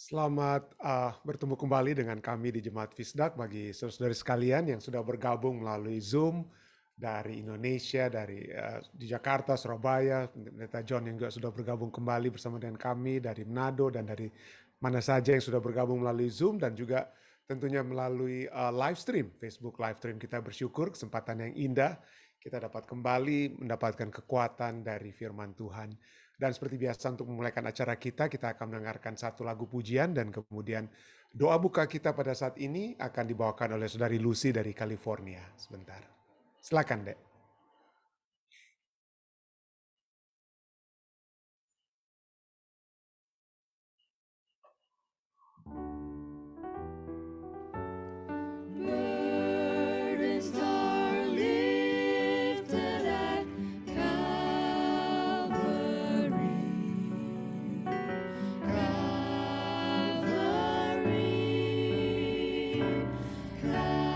Selamat bertemu kembali dengan kami di Jemaat Fisdak bagi saudara-saudari sekalian yang sudah bergabung melalui Zoom dari Indonesia, di Jakarta, Surabaya, Pendeta John yang juga sudah bergabung kembali bersama dengan kami dari Manado dan dari mana saja yang sudah bergabung melalui Zoom dan juga tentunya melalui live stream, Facebook live stream. Kita bersyukur kesempatan yang indah kita dapat kembali mendapatkan kekuatan dari firman Tuhan. Dan seperti biasa untuk memulaikan acara kita akan mendengarkan satu lagu pujian dan kemudian doa buka kita pada saat ini akan dibawakan oleh Saudari Lucy dari California. Sebentar. Silakan, Dek. Burdens are lifted at Calvary. Calvary. Calvary.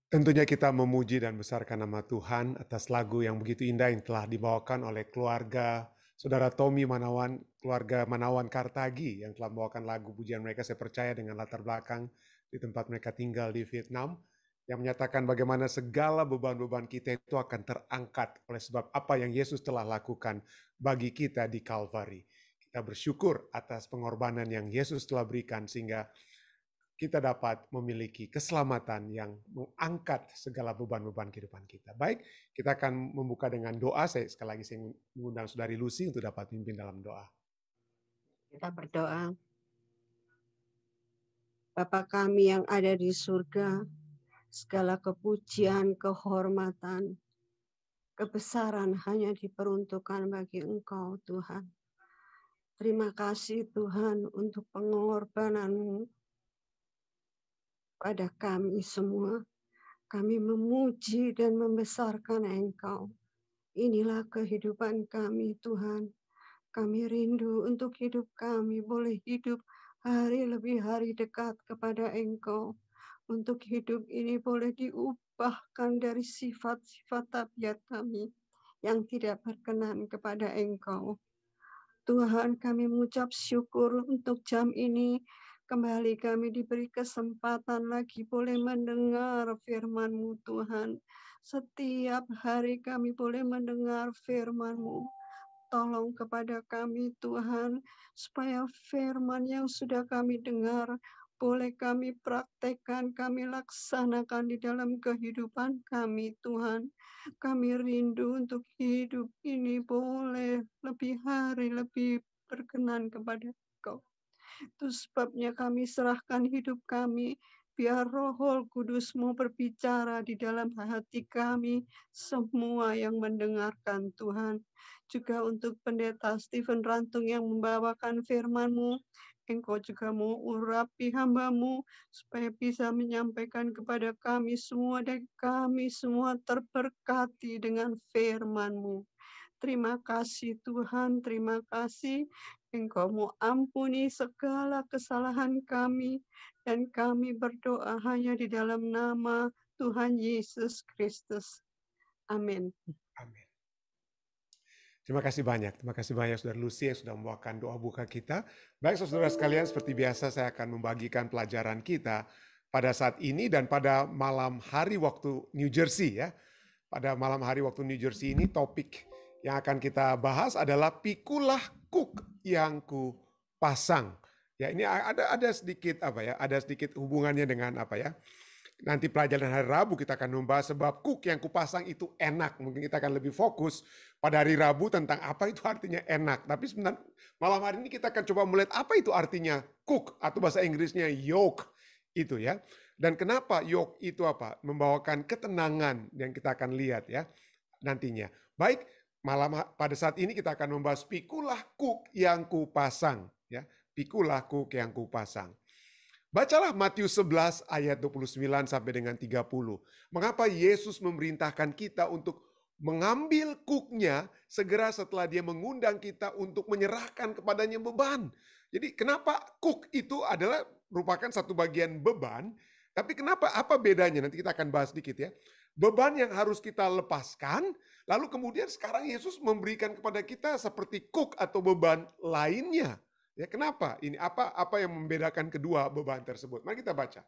Tentunya kita memuji dan besarkan nama Tuhan atas lagu yang begitu indah yang telah dibawakan oleh keluarga Saudara Tommy Manawan, keluarga Manawan Kartagi yang telah membawakan lagu pujian mereka, saya percaya dengan latar belakang di tempat mereka tinggal di Vietnam, yang menyatakan bagaimana segala beban-beban kita itu akan terangkat oleh sebab apa yang Yesus telah lakukan bagi kita di Kalvari. Kita bersyukur atas pengorbanan yang Yesus telah berikan sehingga kita dapat memiliki keselamatan yang mengangkat segala beban-beban kehidupan kita. Baik, kita akan membuka dengan doa. Sekali lagi saya mengundang Saudari Lucy untuk dapat pimpin dalam doa. Kita berdoa. Bapa kami yang ada di surga, segala kepujian, kehormatan, kebesaran hanya diperuntukkan bagi Engkau, Tuhan. Terima kasih Tuhan untuk pengorbanan-Mu pada kami semua. Kami memuji dan membesarkan Engkau. Inilah kehidupan kami, Tuhan. Kami rindu untuk hidup kami boleh hidup hari lebih hari dekat kepada Engkau. Untuk hidup ini boleh diubahkan dari sifat-sifat tabiat kami yang tidak berkenan kepada Engkau. Tuhan, kami mengucap syukur untuk jam ini. Kembali kami diberi kesempatan lagi boleh mendengar firman-Mu, Tuhan. Setiap hari kami boleh mendengar firman-Mu. Tolong kepada kami Tuhan, supaya firman yang sudah kami dengar, boleh kami praktekkan, kami laksanakan di dalam kehidupan kami Tuhan. Kami rindu untuk hidup ini boleh lebih hari, lebih berkenan kepada Engkau. Itu sebabnya kami serahkan hidup kami, biar Roh Kudus-Mu berbicara di dalam hati kami, semua yang mendengarkan Tuhan. Juga untuk Pendeta Stephen Rantung yang membawakan firman-Mu, Engkau juga mau urapi hamba-Mu, supaya bisa menyampaikan kepada kami semua, dan kami semua terberkati dengan firman-Mu. Terima kasih Tuhan, terima kasih. Engkau mau ampuni segala kesalahan kami, dan kami berdoa hanya di dalam nama Tuhan Yesus Kristus. Amin. Amin. Terima kasih banyak Saudara Lucy yang sudah membawakan doa buka kita. Baik saudara sekalian, seperti biasa saya akan membagikan pelajaran kita pada saat ini dan pada malam hari waktu New Jersey ya. Pada malam hari waktu New Jersey ini topik yang akan kita bahas adalah pikulah kuk yang ku pasang. Ya, ini ada sedikit ada sedikit hubungannya dengan nanti pelajaran hari Rabu kita akan membahas sebab kuk yang kupasang itu enak. Mungkin kita akan lebih fokus pada hari Rabu tentang apa itu artinya enak. Tapi sebenarnya malam hari ini kita akan coba melihat apa itu artinya kuk atau bahasa Inggrisnya yoke itu ya. Dan kenapa yoke itu membawakan ketenangan yang kita akan lihat ya nantinya. Baik, pada saat ini kita akan membahas pikulah kuk yang kupasang ya. Pikulah kuk yang kupasang. Bacalah Matius 11 ayat 29 sampai dengan 30. Mengapa Yesus memerintahkan kita untuk mengambil kuknya segera setelah dia mengundang kita untuk menyerahkan kepadanya beban. Jadi kenapa kuk itu adalah merupakan satu bagian beban, tapi kenapa, apa bedanya? Nanti kita akan bahas sedikit ya. Beban yang harus kita lepaskan, lalu kemudian sekarang Yesus memberikan kepada kita seperti kuk atau beban lainnya. Ya, kenapa? Ini apa yang membedakan kedua beban tersebut? Mari kita baca.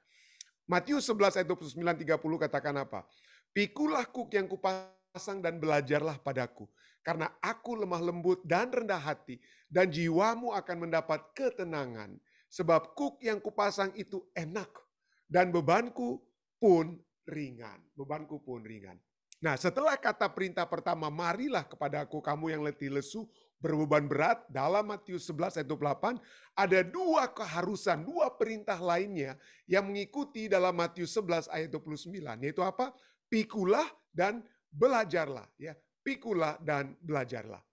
Matius 11 ayat 29-30 katakan apa? Pikulah kuk yang kupasang dan belajarlah padaku. Karena aku lemah lembut dan rendah hati, dan jiwamu akan mendapat ketenangan. Sebab kuk yang kupasang itu enak, dan bebanku pun ringan. Bebanku pun ringan. Nah, setelah kata perintah pertama, marilah kepadaku kamu yang letih lesu, berbeban berat, dalam Matius 11 ayat 28, ada dua keharusan, dua perintah lainnya yang mengikuti dalam Matius 11 ayat 29, yaitu apa? Pikulah dan belajarlah. Ya, pikulah dan belajarlah.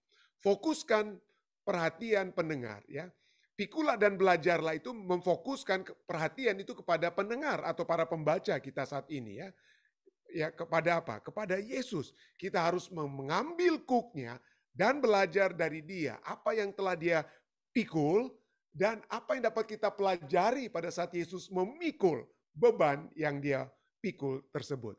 Fokuskan perhatian pendengar. Ya, pikulah dan belajarlah itu memfokuskan perhatian itu kepada pendengar atau para pembaca kita saat ini ya. Ya, kepada apa? Kepada Yesus. Kita harus mengambil kuknya dan belajar dari dia. Apa yang telah dia pikul dan apa yang dapat kita pelajari pada saat Yesus memikul beban yang dia pikul tersebut.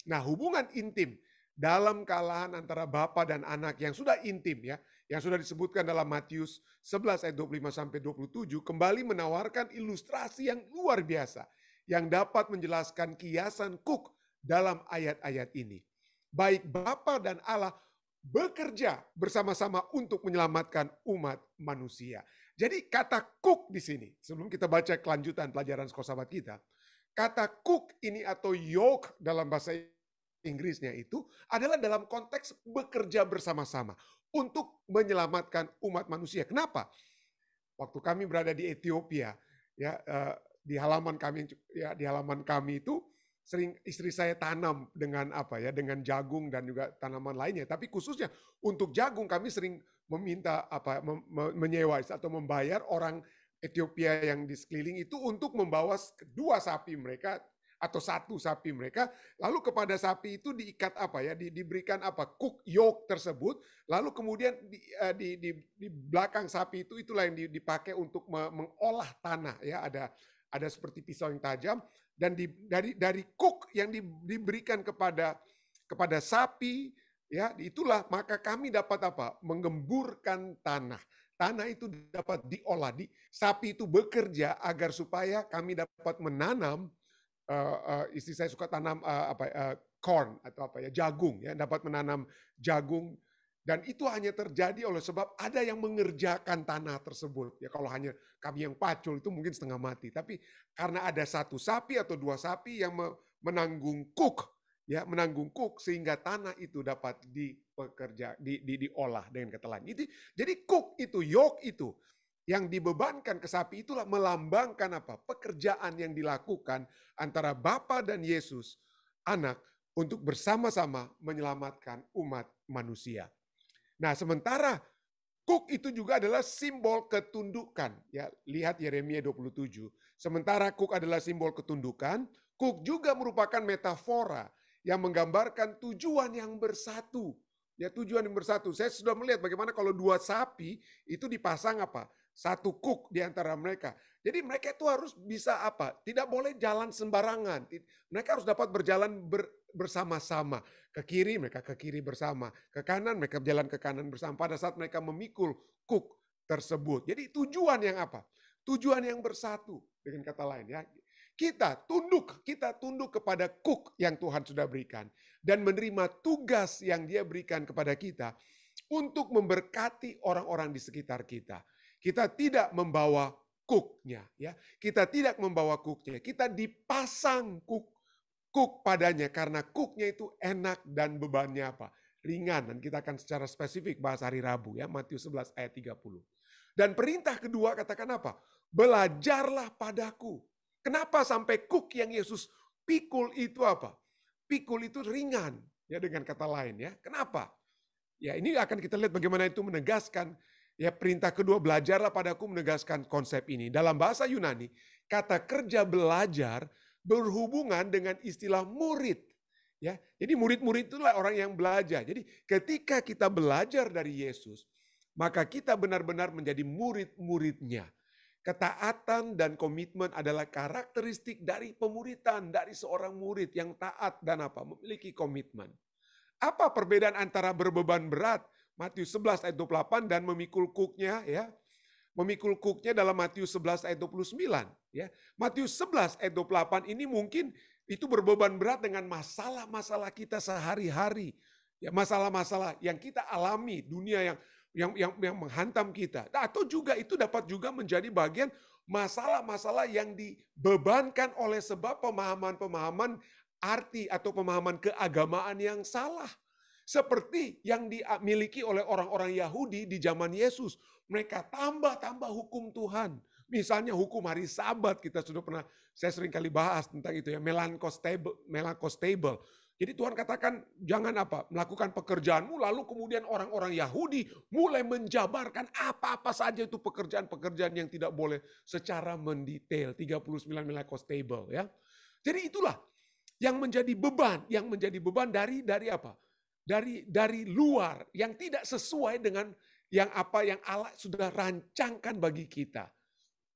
Nah, hubungan intim dalam kalangan antara bapa dan anak yang sudah intim ya, yang sudah disebutkan dalam Matius 11 ayat 25 sampai 27 kembali menawarkan ilustrasi yang luar biasa yang dapat menjelaskan kiasan Cook dalam ayat-ayat ini. Baik Bapa dan Allah bekerja bersama-sama untuk menyelamatkan umat manusia. Jadi kata Cook di sini, sebelum kita baca kelanjutan pelajaran sekolah sahabat kita, kata Cook ini atau yoke dalam bahasa Inggrisnya itu adalah dalam konteks bekerja bersama-sama untuk menyelamatkan umat manusia. Kenapa? Waktu kami berada di Ethiopia, ya di halaman kami itu sering istri saya tanam dengan dengan jagung dan juga tanaman lainnya. Tapi khususnya untuk jagung kami sering meminta menyewa atau membayar orang Ethiopia yang di sekeliling itu untuk membawa 2 sapi mereka atau 1 sapi mereka, lalu kepada sapi itu diikat diberikan cook yoke tersebut, lalu kemudian di belakang sapi itulah yang dipakai untuk mengolah tanah ya, ada seperti pisau yang tajam, dan dari cook yang diberikan kepada sapi ya, itulah maka kami dapat menggemburkan tanah. Tanah itu dapat diolah, sapi itu bekerja agar supaya kami dapat menanam. Istri saya suka tanam corn atau jagung ya, dapat menanam jagung, dan itu hanya terjadi oleh sebab ada yang mengerjakan tanah tersebut ya. Kalau hanya kami yang pacul itu mungkin setengah mati, tapi karena ada 1 sapi atau 2 sapi yang menanggung cook sehingga tanah itu dapat diolah dengan kata lain. Jadi cook itu, yoke itu yang dibebankan ke sapi itulah melambangkan pekerjaan yang dilakukan antara Bapa dan Yesus, anak, untuk bersama-sama menyelamatkan umat manusia. Nah, sementara cook itu juga adalah simbol ketundukan. Ya, lihat Yeremia 27. Sementara cook adalah simbol ketundukan, cook juga merupakan metafora yang menggambarkan tujuan yang bersatu. Ya, tujuan yang bersatu. Saya sudah melihat bagaimana kalau 2 sapi itu dipasang 1 cook di antara mereka. Jadi mereka itu harus bisa tidak boleh jalan sembarangan. Mereka harus dapat berjalan bersama-sama. Ke kiri mereka ke kiri bersama. Ke kanan mereka berjalan ke kanan bersama pada saat mereka memikul cook tersebut. Jadi tujuan yang Tujuan yang bersatu, dengan kata lain ya. Kita tunduk kepada cook yang Tuhan sudah berikan dan menerima tugas yang Dia berikan kepada kita untuk memberkati orang-orang di sekitar kita. Kita tidak membawa cooknya ya. Kita tidak membawa cooknya. Kita dipasang cook padanya karena cooknya itu enak dan bebannya ringan. Dan kita akan secara spesifik bahas hari Rabu ya, Matius 11 ayat 30. Dan perintah kedua katakan Belajarlah padaku. Kenapa sampai cook yang Yesus pikul itu Pikul itu ringan ya, dengan kata lain ya. Kenapa? Ya, ini akan kita lihat bagaimana itu menegaskan. Ya, perintah kedua, belajarlah padaku, menegaskan konsep ini. Dalam bahasa Yunani, kata kerja belajar berhubungan dengan istilah murid. Ya, jadi murid-murid itulah orang yang belajar. Jadi ketika kita belajar dari Yesus, maka kita benar-benar menjadi murid-muridnya. Ketaatan dan komitmen adalah karakteristik dari pemuritan, dari seorang murid yang taat dan memiliki komitmen. Apa perbedaan antara berbeban berat Matius 11 ayat 28 dan memikul cooknya ya. Memikul cooknya dalam Matius 11 ayat 29 ya. Matius 11 ayat 28 ini mungkin itu berbeban berat dengan masalah-masalah kita sehari-hari. Ya, masalah-masalah yang kita alami, dunia yang menghantam kita. Atau juga itu dapat juga menjadi bagian masalah-masalah yang dibebankan oleh sebab pemahaman-pemahaman arti atau pemahaman keagamaan yang salah. Seperti yang dimiliki oleh orang-orang Yahudi di zaman Yesus. Mereka tambah hukum Tuhan. Misalnya hukum hari Sabat, saya sering kali bahas tentang itu ya, Melankostable. Jadi Tuhan katakan jangan melakukan pekerjaanmu, lalu kemudian orang-orang Yahudi mulai menjabarkan apa-apa saja itu pekerjaan-pekerjaan yang tidak boleh secara mendetail. 39 Melankostable ya. Jadi itulah yang menjadi beban dari luar yang tidak sesuai dengan yang Allah sudah rancangkan bagi kita.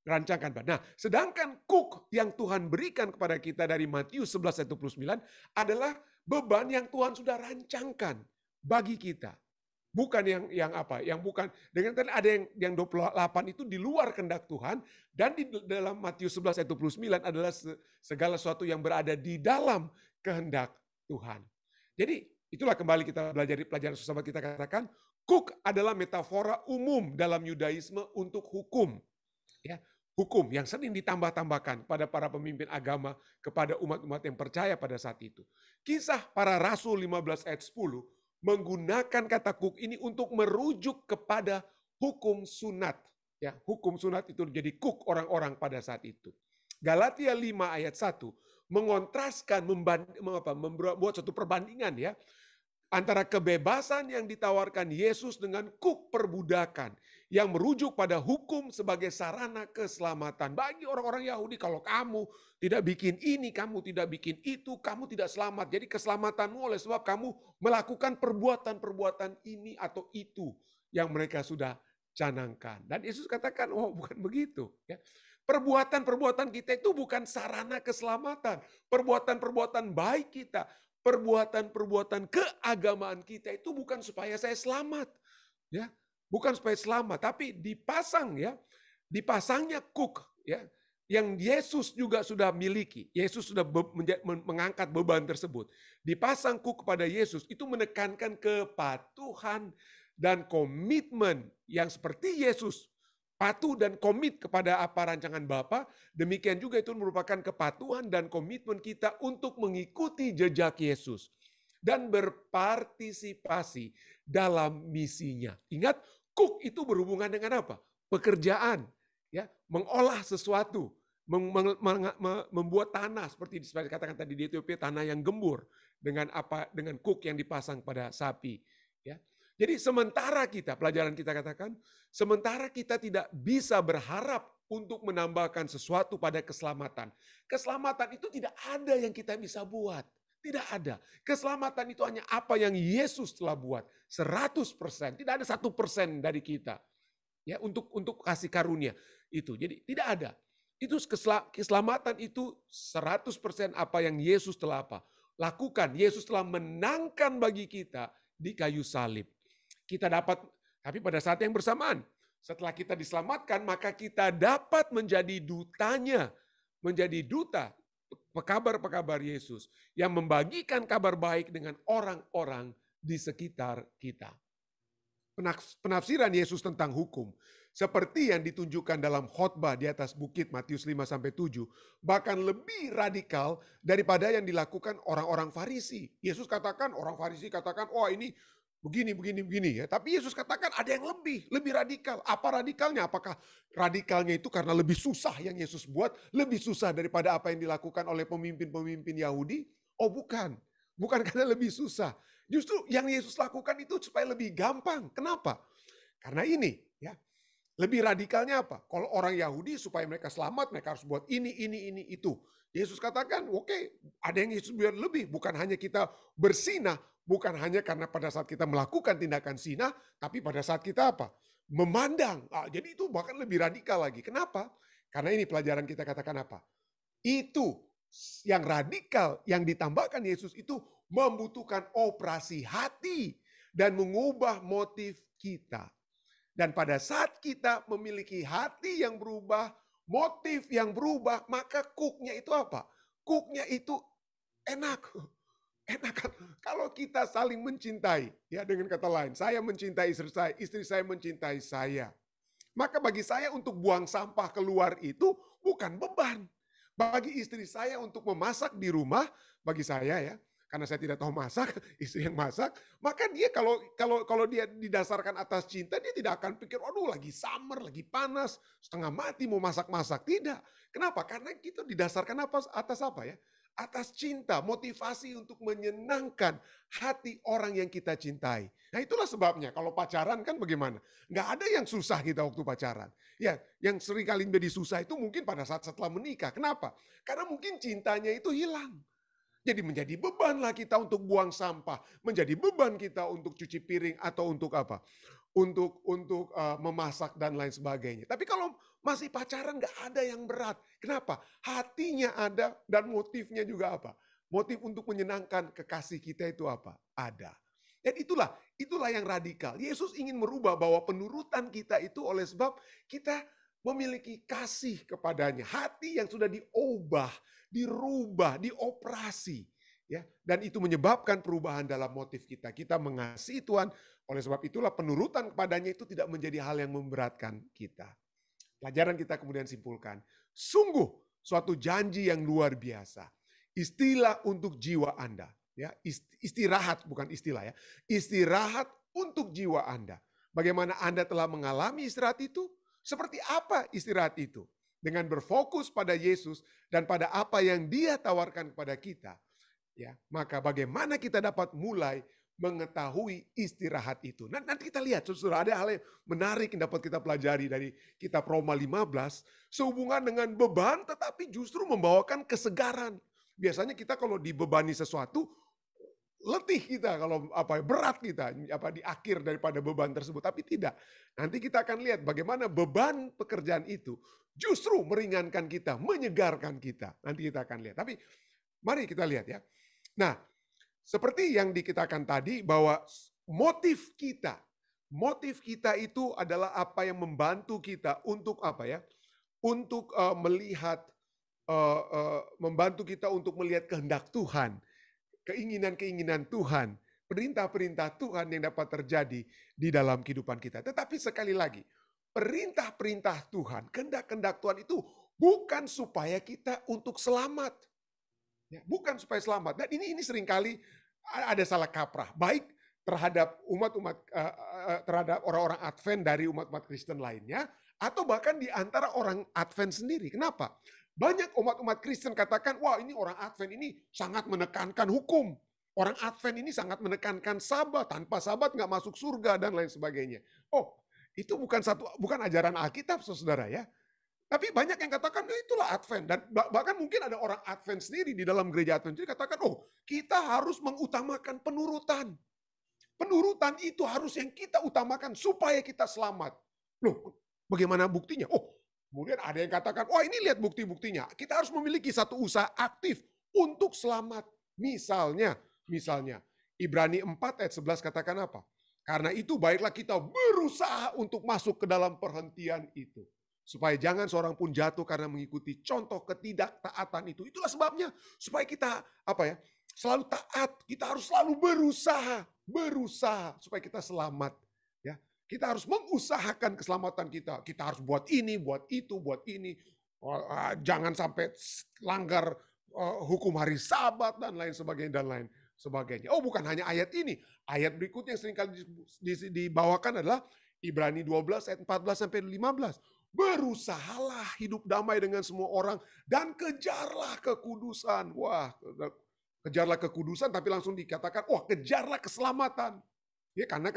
Rancangkan. Nah, sedangkan cook yang Tuhan berikan kepada kita dari Matius 11 ayat 29 adalah beban yang Tuhan sudah rancangkan bagi kita. Bukan yang apa, yang bukan dengan tadi ada yang 28 itu di luar kehendak Tuhan, dan di dalam Matius 11 ayat 29 adalah segala sesuatu yang berada di dalam kehendak Tuhan. Jadi itulah kembali kita belajar di pelajaran sesama kita katakan, cook adalah metafora umum dalam Yudaisme untuk hukum. Ya, hukum yang sering ditambah-tambahkan pada para pemimpin agama kepada umat-umat yang percaya pada saat itu. Kisah para Rasul 15 ayat 10 menggunakan kata cook ini untuk merujuk kepada hukum sunat. Ya, hukum sunat itu jadi cook orang-orang pada saat itu. Galatia 5 ayat 1 mengontraskan, membuat suatu perbandingan ya antara kebebasan yang ditawarkan Yesus dengan cook perbudakan yang merujuk pada hukum sebagai sarana keselamatan. Bagi orang-orang Yahudi, kalau kamu tidak bikin ini, kamu tidak bikin itu, kamu tidak selamat. Jadi keselamatanmu oleh sebab kamu melakukan perbuatan-perbuatan ini atau itu yang mereka sudah canangkan. Dan Yesus katakan, oh bukan begitu. Ya. Perbuatan-perbuatan kita itu bukan sarana keselamatan. Perbuatan-perbuatan baik kita, perbuatan-perbuatan keagamaan kita itu bukan supaya saya selamat. Ya. Bukan supaya selamat, tapi dipasangnya cook ya, yang Yesus juga sudah miliki. Yesus sudah mengangkat beban tersebut. Dipasang cook kepada Yesus itu menekankan kepatuhan dan komitmen yang seperti Yesus patuh dan komit kepada apa rancangan Bapa, demikian juga itu merupakan kepatuhan dan komitmen kita untuk mengikuti jejak Yesus dan berpartisipasi dalam misinya. Ingat, cook itu berhubungan dengan apa? Pekerjaan, ya, mengolah sesuatu, membuat tanah seperti dikatakan tadi di Ethiopia, tanah yang gembur dengan cook yang dipasang pada sapi, ya. Jadi sementara kita, pelajaran kita katakan, sementara kita tidak bisa berharap untuk menambahkan sesuatu pada keselamatan. Keselamatan itu tidak ada yang kita bisa buat. Tidak ada. Keselamatan itu hanya apa yang Yesus telah buat. 100%. Tidak ada 1% dari kita. Ya, untuk kasih karunia itu. Jadi tidak ada. Itu keselamatan itu 100% apa yang Yesus telah lakukan. Yesus telah menangkan bagi kita di kayu salib. Kita dapat, tapi pada saat yang bersamaan, setelah kita diselamatkan, maka kita dapat menjadi dutanya. Menjadi duta. Pekabar-pekabar Yesus yang membagikan kabar baik dengan orang-orang di sekitar kita. Penafsiran Yesus tentang hukum seperti yang ditunjukkan dalam khotbah di atas bukit Matius 5-7 bahkan lebih radikal daripada yang dilakukan orang-orang Farisi. Yesus katakan, orang Farisi katakan, oh ini begini ya. Tapi Yesus katakan ada yang lebih radikal. Apa radikalnya? Apakah radikalnya itu karena lebih susah yang Yesus buat, lebih susah daripada apa yang dilakukan oleh pemimpin-pemimpin Yahudi? Oh bukan. Bukan karena lebih susah. Justru yang Yesus lakukan itu supaya lebih gampang. Kenapa? Karena ini ya. Lebih radikalnya apa? Kalau orang Yahudi supaya mereka selamat, mereka harus buat ini, itu. Yesus katakan, oke, ada yang Yesus biar lebih. Bukan hanya kita bersinah, bukan hanya karena pada saat kita melakukan tindakan sinah, tapi pada saat kita apa? Memandang. Jadi itu bahkan lebih radikal lagi. Kenapa? Karena ini pelajaran kita katakan apa? Itu yang radikal, yang ditambahkan Yesus itu membutuhkan operasi hati dan mengubah motif kita. Dan pada saat kita memiliki hati yang berubah, motif yang berubah, maka cooknya itu apa? Cooknya itu enak. Enak kalau kita saling mencintai, ya dengan kata lain, saya mencintai istri saya mencintai saya. Maka bagi saya untuk buang sampah keluar itu bukan beban. Bagi istri saya untuk memasak di rumah, bagi saya ya, karena saya tidak tahu masak, istri yang masak, maka dia kalau dia didasarkan atas cinta, dia tidak akan pikir, aduh lagi summer, lagi panas, setengah mati mau masak-masak. Tidak. Kenapa? Karena kita didasarkan atas apa ya? Atas cinta, motivasi untuk menyenangkan hati orang yang kita cintai. Nah itulah sebabnya kalau pacaran kan bagaimana? Nggak ada yang susah kita waktu pacaran. Ya, yang sering kali menjadi susah itu mungkin pada saat setelah menikah. Kenapa? Karena mungkin cintanya itu hilang. Jadi menjadi bebanlah kita untuk buang sampah. Menjadi beban kita untuk cuci piring atau untuk apa? memasak dan lain sebagainya. Tapi kalau masih pacaran nggak ada yang berat. Kenapa? Hatinya ada dan motifnya juga apa? Motif untuk menyenangkan kekasih kita itu apa? Ada. Dan itulah yang radikal. Yesus ingin merubah bahwa penurutan kita itu oleh sebab kita memiliki kasih kepadanya. Hati yang sudah diubah, dirubah, dioperasi. Ya, dan itu menyebabkan perubahan dalam motif kita. Kita mengasihi Tuhan, oleh sebab itulah penurutan kepadanya itu tidak menjadi hal yang memberatkan kita. Pelajaran kita kemudian simpulkan, sungguh suatu janji yang luar biasa. Istilah untuk jiwa Anda. Ya, istirahat bukan istilah ya. Istirahat untuk jiwa Anda. Bagaimana Anda telah mengalami istirahat itu? Seperti apa istirahat itu? Dengan berfokus pada Yesus dan pada apa yang Dia tawarkan kepada kita. Ya, maka bagaimana kita dapat mulai mengetahui istirahat itu. Nah, nanti kita lihat, saudara, ada hal yang menarik yang dapat kita pelajari dari kitab Roma 15, sehubungan dengan beban tetapi justru membawakan kesegaran. Biasanya kita kalau dibebani sesuatu, letih kita, kalau berat kita di akhir daripada beban tersebut, tapi tidak. Nanti kita akan lihat bagaimana beban pekerjaan itu justru meringankan kita, menyegarkan kita. Nanti kita akan lihat. Tapi mari kita lihat ya. Nah, seperti yang dikatakan tadi bahwa motif kita itu adalah apa yang membantu kita untuk apa ya? Untuk melihat, membantu kita untuk melihat kehendak Tuhan, keinginan-keinginan Tuhan, perintah-perintah Tuhan yang dapat terjadi di dalam kehidupan kita. Tetapi sekali lagi, perintah-perintah Tuhan, kehendak-kehendak Tuhan itu bukan supaya kita untuk selamat. Ya, bukan supaya selamat. Dan ini seringkali ada salah kaprah. Baik terhadap terhadap orang-orang Advent dari umat-umat Kristen lainnya, atau bahkan di antara orang Advent sendiri. Kenapa? Banyak umat-umat Kristen katakan, wah ini orang Advent ini sangat menekankan hukum. Orang Advent ini sangat menekankan sabat. Tanpa sabat nggak masuk surga dan lain sebagainya. Oh, itu bukan ajaran Alkitab, saudara ya. Tapi banyak yang katakan, itulah Advent. Dan bahkan mungkin ada orang Advent sendiri di dalam gereja Advent sendiri katakan, oh kita harus mengutamakan penurutan. Penurutan itu harus yang kita utamakan supaya kita selamat. Loh, bagaimana buktinya? Oh, kemudian ada yang katakan, wah ini lihat bukti-buktinya. Kita harus memiliki satu usaha aktif untuk selamat. Misalnya, Ibrani 4 ayat 11 katakan apa? Karena itu baiklah kita berusaha untuk masuk ke dalam perhentian itu. Supaya jangan seorang pun jatuh karena mengikuti contoh ketidaktaatan itu. Itulah sebabnya supaya kita selalu taat. Kita harus selalu berusaha supaya kita selamat. Ya, kita harus mengusahakan keselamatan kita. Kita harus buat ini, buat itu, buat ini. Jangan sampai langgar hukum hari Sabat dan lain sebagainya. Oh, bukan hanya ayat ini. Ayat berikutnya yang seringkali dibawakan adalah Ibrani 12 ayat 14 sampai 15. Berusahalah hidup damai dengan semua orang dan kejarlah kekudusan. Wah, kejarlah kekudusan tapi langsung dikatakan, wah kejarlah keselamatan. Ya, karena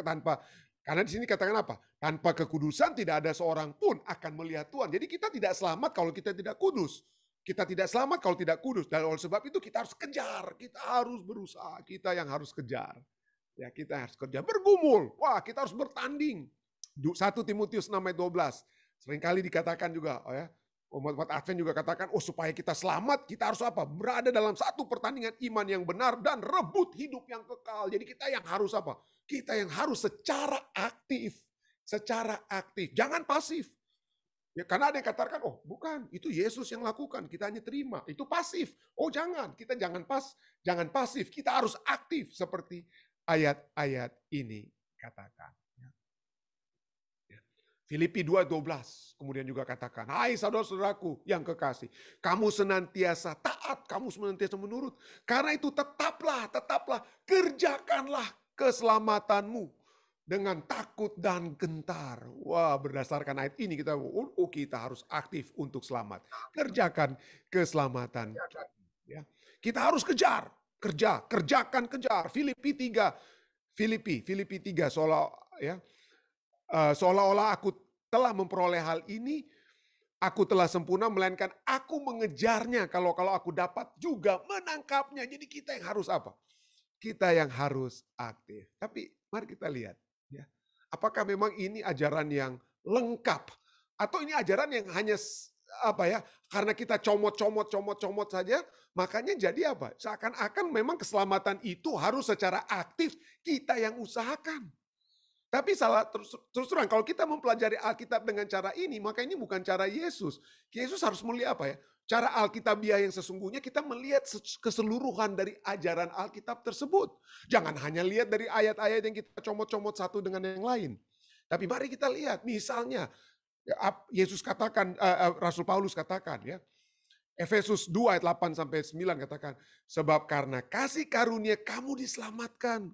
di sini katakan apa? Tanpa kekudusan tidak ada seorang pun akan melihat Tuhan. Jadi kita tidak selamat kalau kita tidak kudus. Kita tidak selamat kalau tidak kudus. Dan oleh sebab itu kita harus kejar, kita harus berusaha, kita yang harus kejar. Ya, kita harus kerja, bergumul. Wah, kita harus bertanding. 1 Timotius 6 ayat 12. Seringkali dikatakan juga, umat Advent juga katakan, supaya kita selamat, kita harus apa? Berada dalam satu pertandingan iman yang benar dan rebut hidup yang kekal. Jadi kita yang harus apa? Kita yang harus secara aktif. Jangan pasif. Ya, karena ada yang katakan, bukan, itu Yesus yang lakukan, kita hanya terima. Itu pasif. Jangan, kita jangan pasif, kita harus aktif seperti ayat-ayat ini katakan. Filipi 2:12 kemudian juga katakan, hai saudara-saudaraku yang kekasih, kamu senantiasa taat, kamu senantiasa menurut. Karena itu tetaplah, kerjakanlah keselamatanmu dengan takut dan gentar. Wah, berdasarkan ayat ini kita harus aktif untuk selamat. Kerjakan keselamatan. Ya. Kita harus kejar. Filipi 3 seolah-olah aku telah memperoleh hal ini, aku telah sempurna, melainkan aku mengejarnya kalau aku dapat juga menangkapnya. Jadi kita yang harus apa? Kita yang harus aktif. Tapi mari kita lihat, ya, Apakah memang ini ajaran yang lengkap? Atau ini ajaran yang hanya karena kita comot saja, makanya jadi apa? Seakan-akan memang keselamatan itu harus secara aktif kita yang usahakan. Tapi salah terus terang kalau kita mempelajari Alkitab dengan cara ini, maka ini bukan cara Yesus. Yesus harus melihat apa ya? Cara Alkitabiah yang sesungguhnya kita melihat keseluruhan dari ajaran Alkitab tersebut. Jangan hanya lihat dari ayat-ayat yang kita comot-comot satu dengan yang lain. Tapi mari kita lihat misalnya Yesus katakan, Rasul Paulus katakan ya, Efesus 2 ayat 8 sampai 9 katakan, sebab karena kasih karunia kamu diselamatkan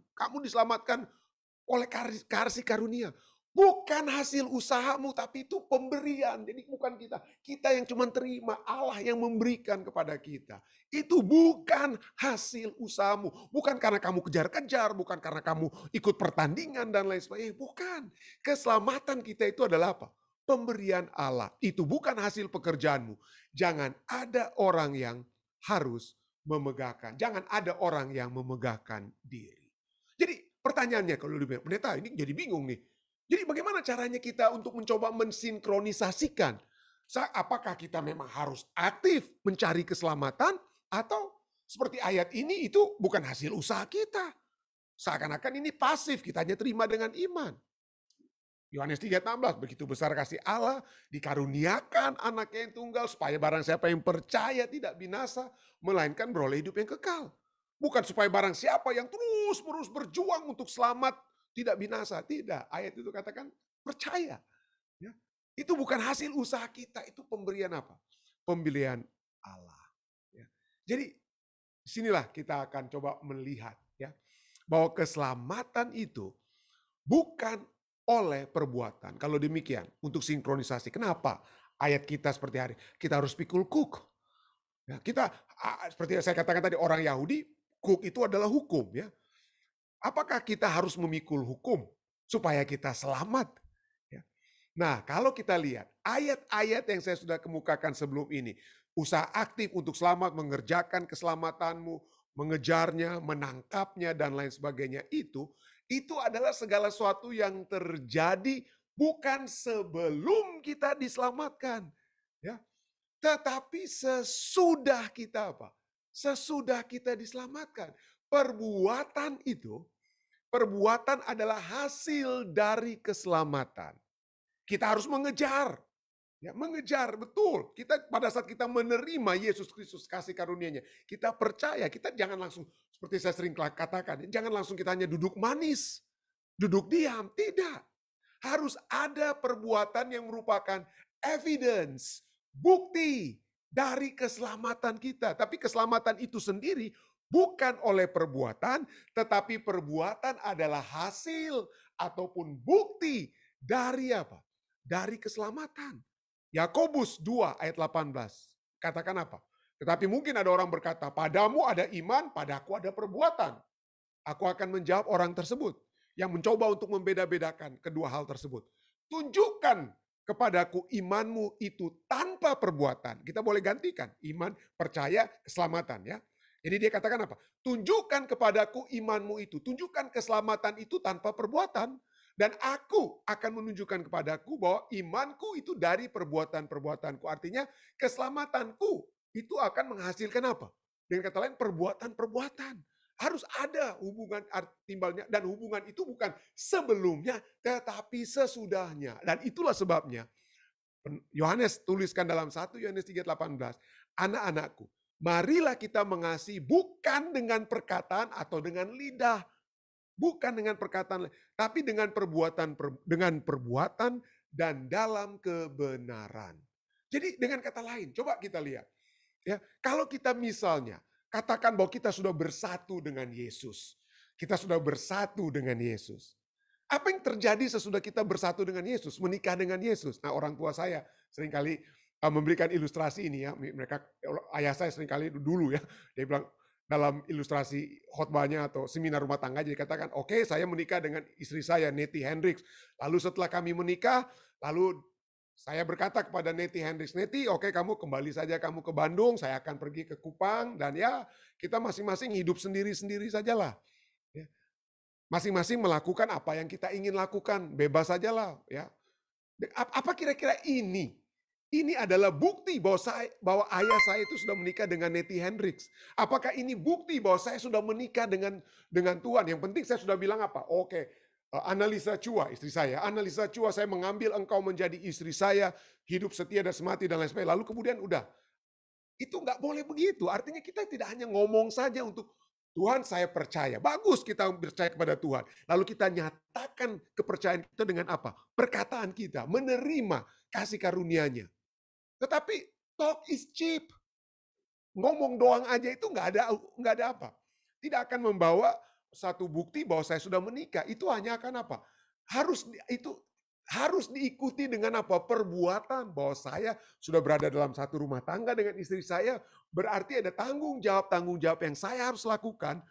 oleh kasih karunia. Bukan hasil usahamu, tapi itu pemberian. Jadi bukan kita. Kita yang cuma terima, Allah yang memberikan kepada kita. Itu bukan hasil usahamu. Bukan karena kamu kejar-kejar, bukan karena kamu ikut pertandingan dan lain sebagainya. Bukan. Keselamatan kita itu adalah apa? Pemberian Allah. Itu bukan hasil pekerjaanmu. Jangan ada orang yang harus memegahkan. Jangan ada orang yang memegahkan diri. Jadi pertanyaannya kalau dibilang, pendeta ini jadi bingung nih. Jadi bagaimana caranya kita untuk mencoba mensinkronisasikan? Apakah kita memang harus aktif mencari keselamatan? Atau seperti ayat ini itu bukan hasil usaha kita. Seakan-akan ini pasif, kita hanya terima dengan iman. Yohanes 3:16, begitu besar kasih Allah, dikaruniakan anaknya yang tunggal, supaya barang siapa yang percaya tidak binasa, melainkan beroleh hidup yang kekal. Bukan supaya barang siapa yang terus-menerus berjuang untuk selamat tidak binasa. Tidak. Ayat itu katakan percaya. Ya. Itu bukan hasil usaha kita. Itu pemberian apa? Pemberian Allah. Ya. Jadi disinilah kita akan coba melihat ya, bahwa keselamatan itu bukan oleh perbuatan. Kalau demikian untuk sinkronisasi. Kenapa? Ayat kita seperti hari. Kita harus pikul kuk. Ya, kita seperti yang saya katakan tadi, orang Yahudi kuk itu adalah hukum ya. Apakah kita harus memikul hukum supaya kita selamat? Ya. Nah, kalau kita lihat ayat-ayat yang saya sudah kemukakan sebelum ini, usaha aktif untuk selamat, mengerjakan keselamatanmu, mengejarnya, menangkapnya dan lain sebagainya itu adalah segala sesuatu yang terjadi bukan sebelum kita diselamatkan, ya. Tetapi sesudah kita apa? Sesudah kita diselamatkan. Perbuatan itu, perbuatan adalah hasil dari keselamatan. Kita harus mengejar. Ya, mengejar, betul. Kita pada saat kita menerima Yesus Kristus kasih karunia-Nya, kita percaya, kita jangan langsung seperti saya sering katakan, jangan langsung kita hanya duduk manis, duduk diam, tidak. Harus ada perbuatan yang merupakan evidence, bukti dari keselamatan kita. Tapi keselamatan itu sendiri bukan oleh perbuatan, tetapi perbuatan adalah hasil ataupun bukti dari apa? Dari keselamatan. Yakobus 2 ayat 18. Katakan apa? Tetapi mungkin ada orang berkata, padamu ada iman, padaku ada perbuatan. Aku akan menjawab orang tersebut yang mencoba untuk membeda-bedakan kedua hal tersebut. Tunjukkan kepadaku imanmu itu tanpa perbuatan. Kita boleh gantikan iman, percaya, keselamatan ya. Jadi dia katakan apa? Tunjukkan kepadaku imanmu itu. Tunjukkan keselamatan itu tanpa perbuatan. Dan aku akan menunjukkan kepadaku bahwa imanku itu dari perbuatan-perbuatanku. Artinya keselamatanku itu akan menghasilkan apa? Dengan kata lain perbuatan-perbuatan. Harus ada hubungan timbalnya. Dan hubungan itu bukan sebelumnya tetapi sesudahnya. Dan itulah sebabnya Yohanes tuliskan dalam 1 Yohanes 3:18. Anak-anakku, marilah kita mengasihi bukan dengan perkataan atau dengan lidah. Bukan dengan perkataan, tapi dengan perbuatan dan dalam kebenaran. Jadi dengan kata lain, coba kita lihat. Ya, kalau kita misalnya katakan bahwa kita sudah bersatu dengan Yesus. Kita sudah bersatu dengan Yesus. Apa yang terjadi sesudah kita bersatu dengan Yesus? Menikah dengan Yesus. Nah, orang tua saya seringkali memberikan ilustrasi ini ya. Mereka, ayah saya seringkali dulu ya. Dia bilang, dalam ilustrasi khotbahnya atau seminar rumah tangga, jadi katakan, oke, saya menikah dengan istri saya, Nettie Hendricks. Lalu setelah kami menikah, lalu saya berkata kepada Nettie Hendricks, Nettie, oke, kamu kembali saja kamu ke Bandung, saya akan pergi ke Kupang, dan ya kita masing-masing hidup sendiri-sendiri sajalah. Ya. Masing-masing melakukan apa yang kita ingin lakukan, bebas saja lah ya. Apa kira-kira ini? Ini adalah bukti bahwa ayah saya itu sudah menikah dengan Nettie Hendricks. Apakah ini bukti bahwa saya sudah menikah dengan Tuhan? Yang penting saya sudah bilang apa? Oke, Annalisa Chua, istri saya. Annalisa Chua, saya mengambil engkau menjadi istri saya, hidup setia dan semati dan lain sebagainya. Lalu kemudian udah. Itu nggak boleh begitu. Artinya kita tidak hanya ngomong saja untuk Tuhan saya percaya. Bagus kita percaya kepada Tuhan. Lalu kita nyatakan kepercayaan kita dengan apa? Perkataan kita. Menerima kasih karunia-Nya. Tetapi talk is cheap. Ngomong doang aja itu nggak ada apa. Tidak akan membawa satu bukti bahwa saya sudah menikah. Itu hanya akan apa? Harus diikuti dengan apa? Perbuatan bahwa saya sudah berada dalam satu rumah tangga dengan istri saya, berarti ada tanggung jawab yang saya harus lakukan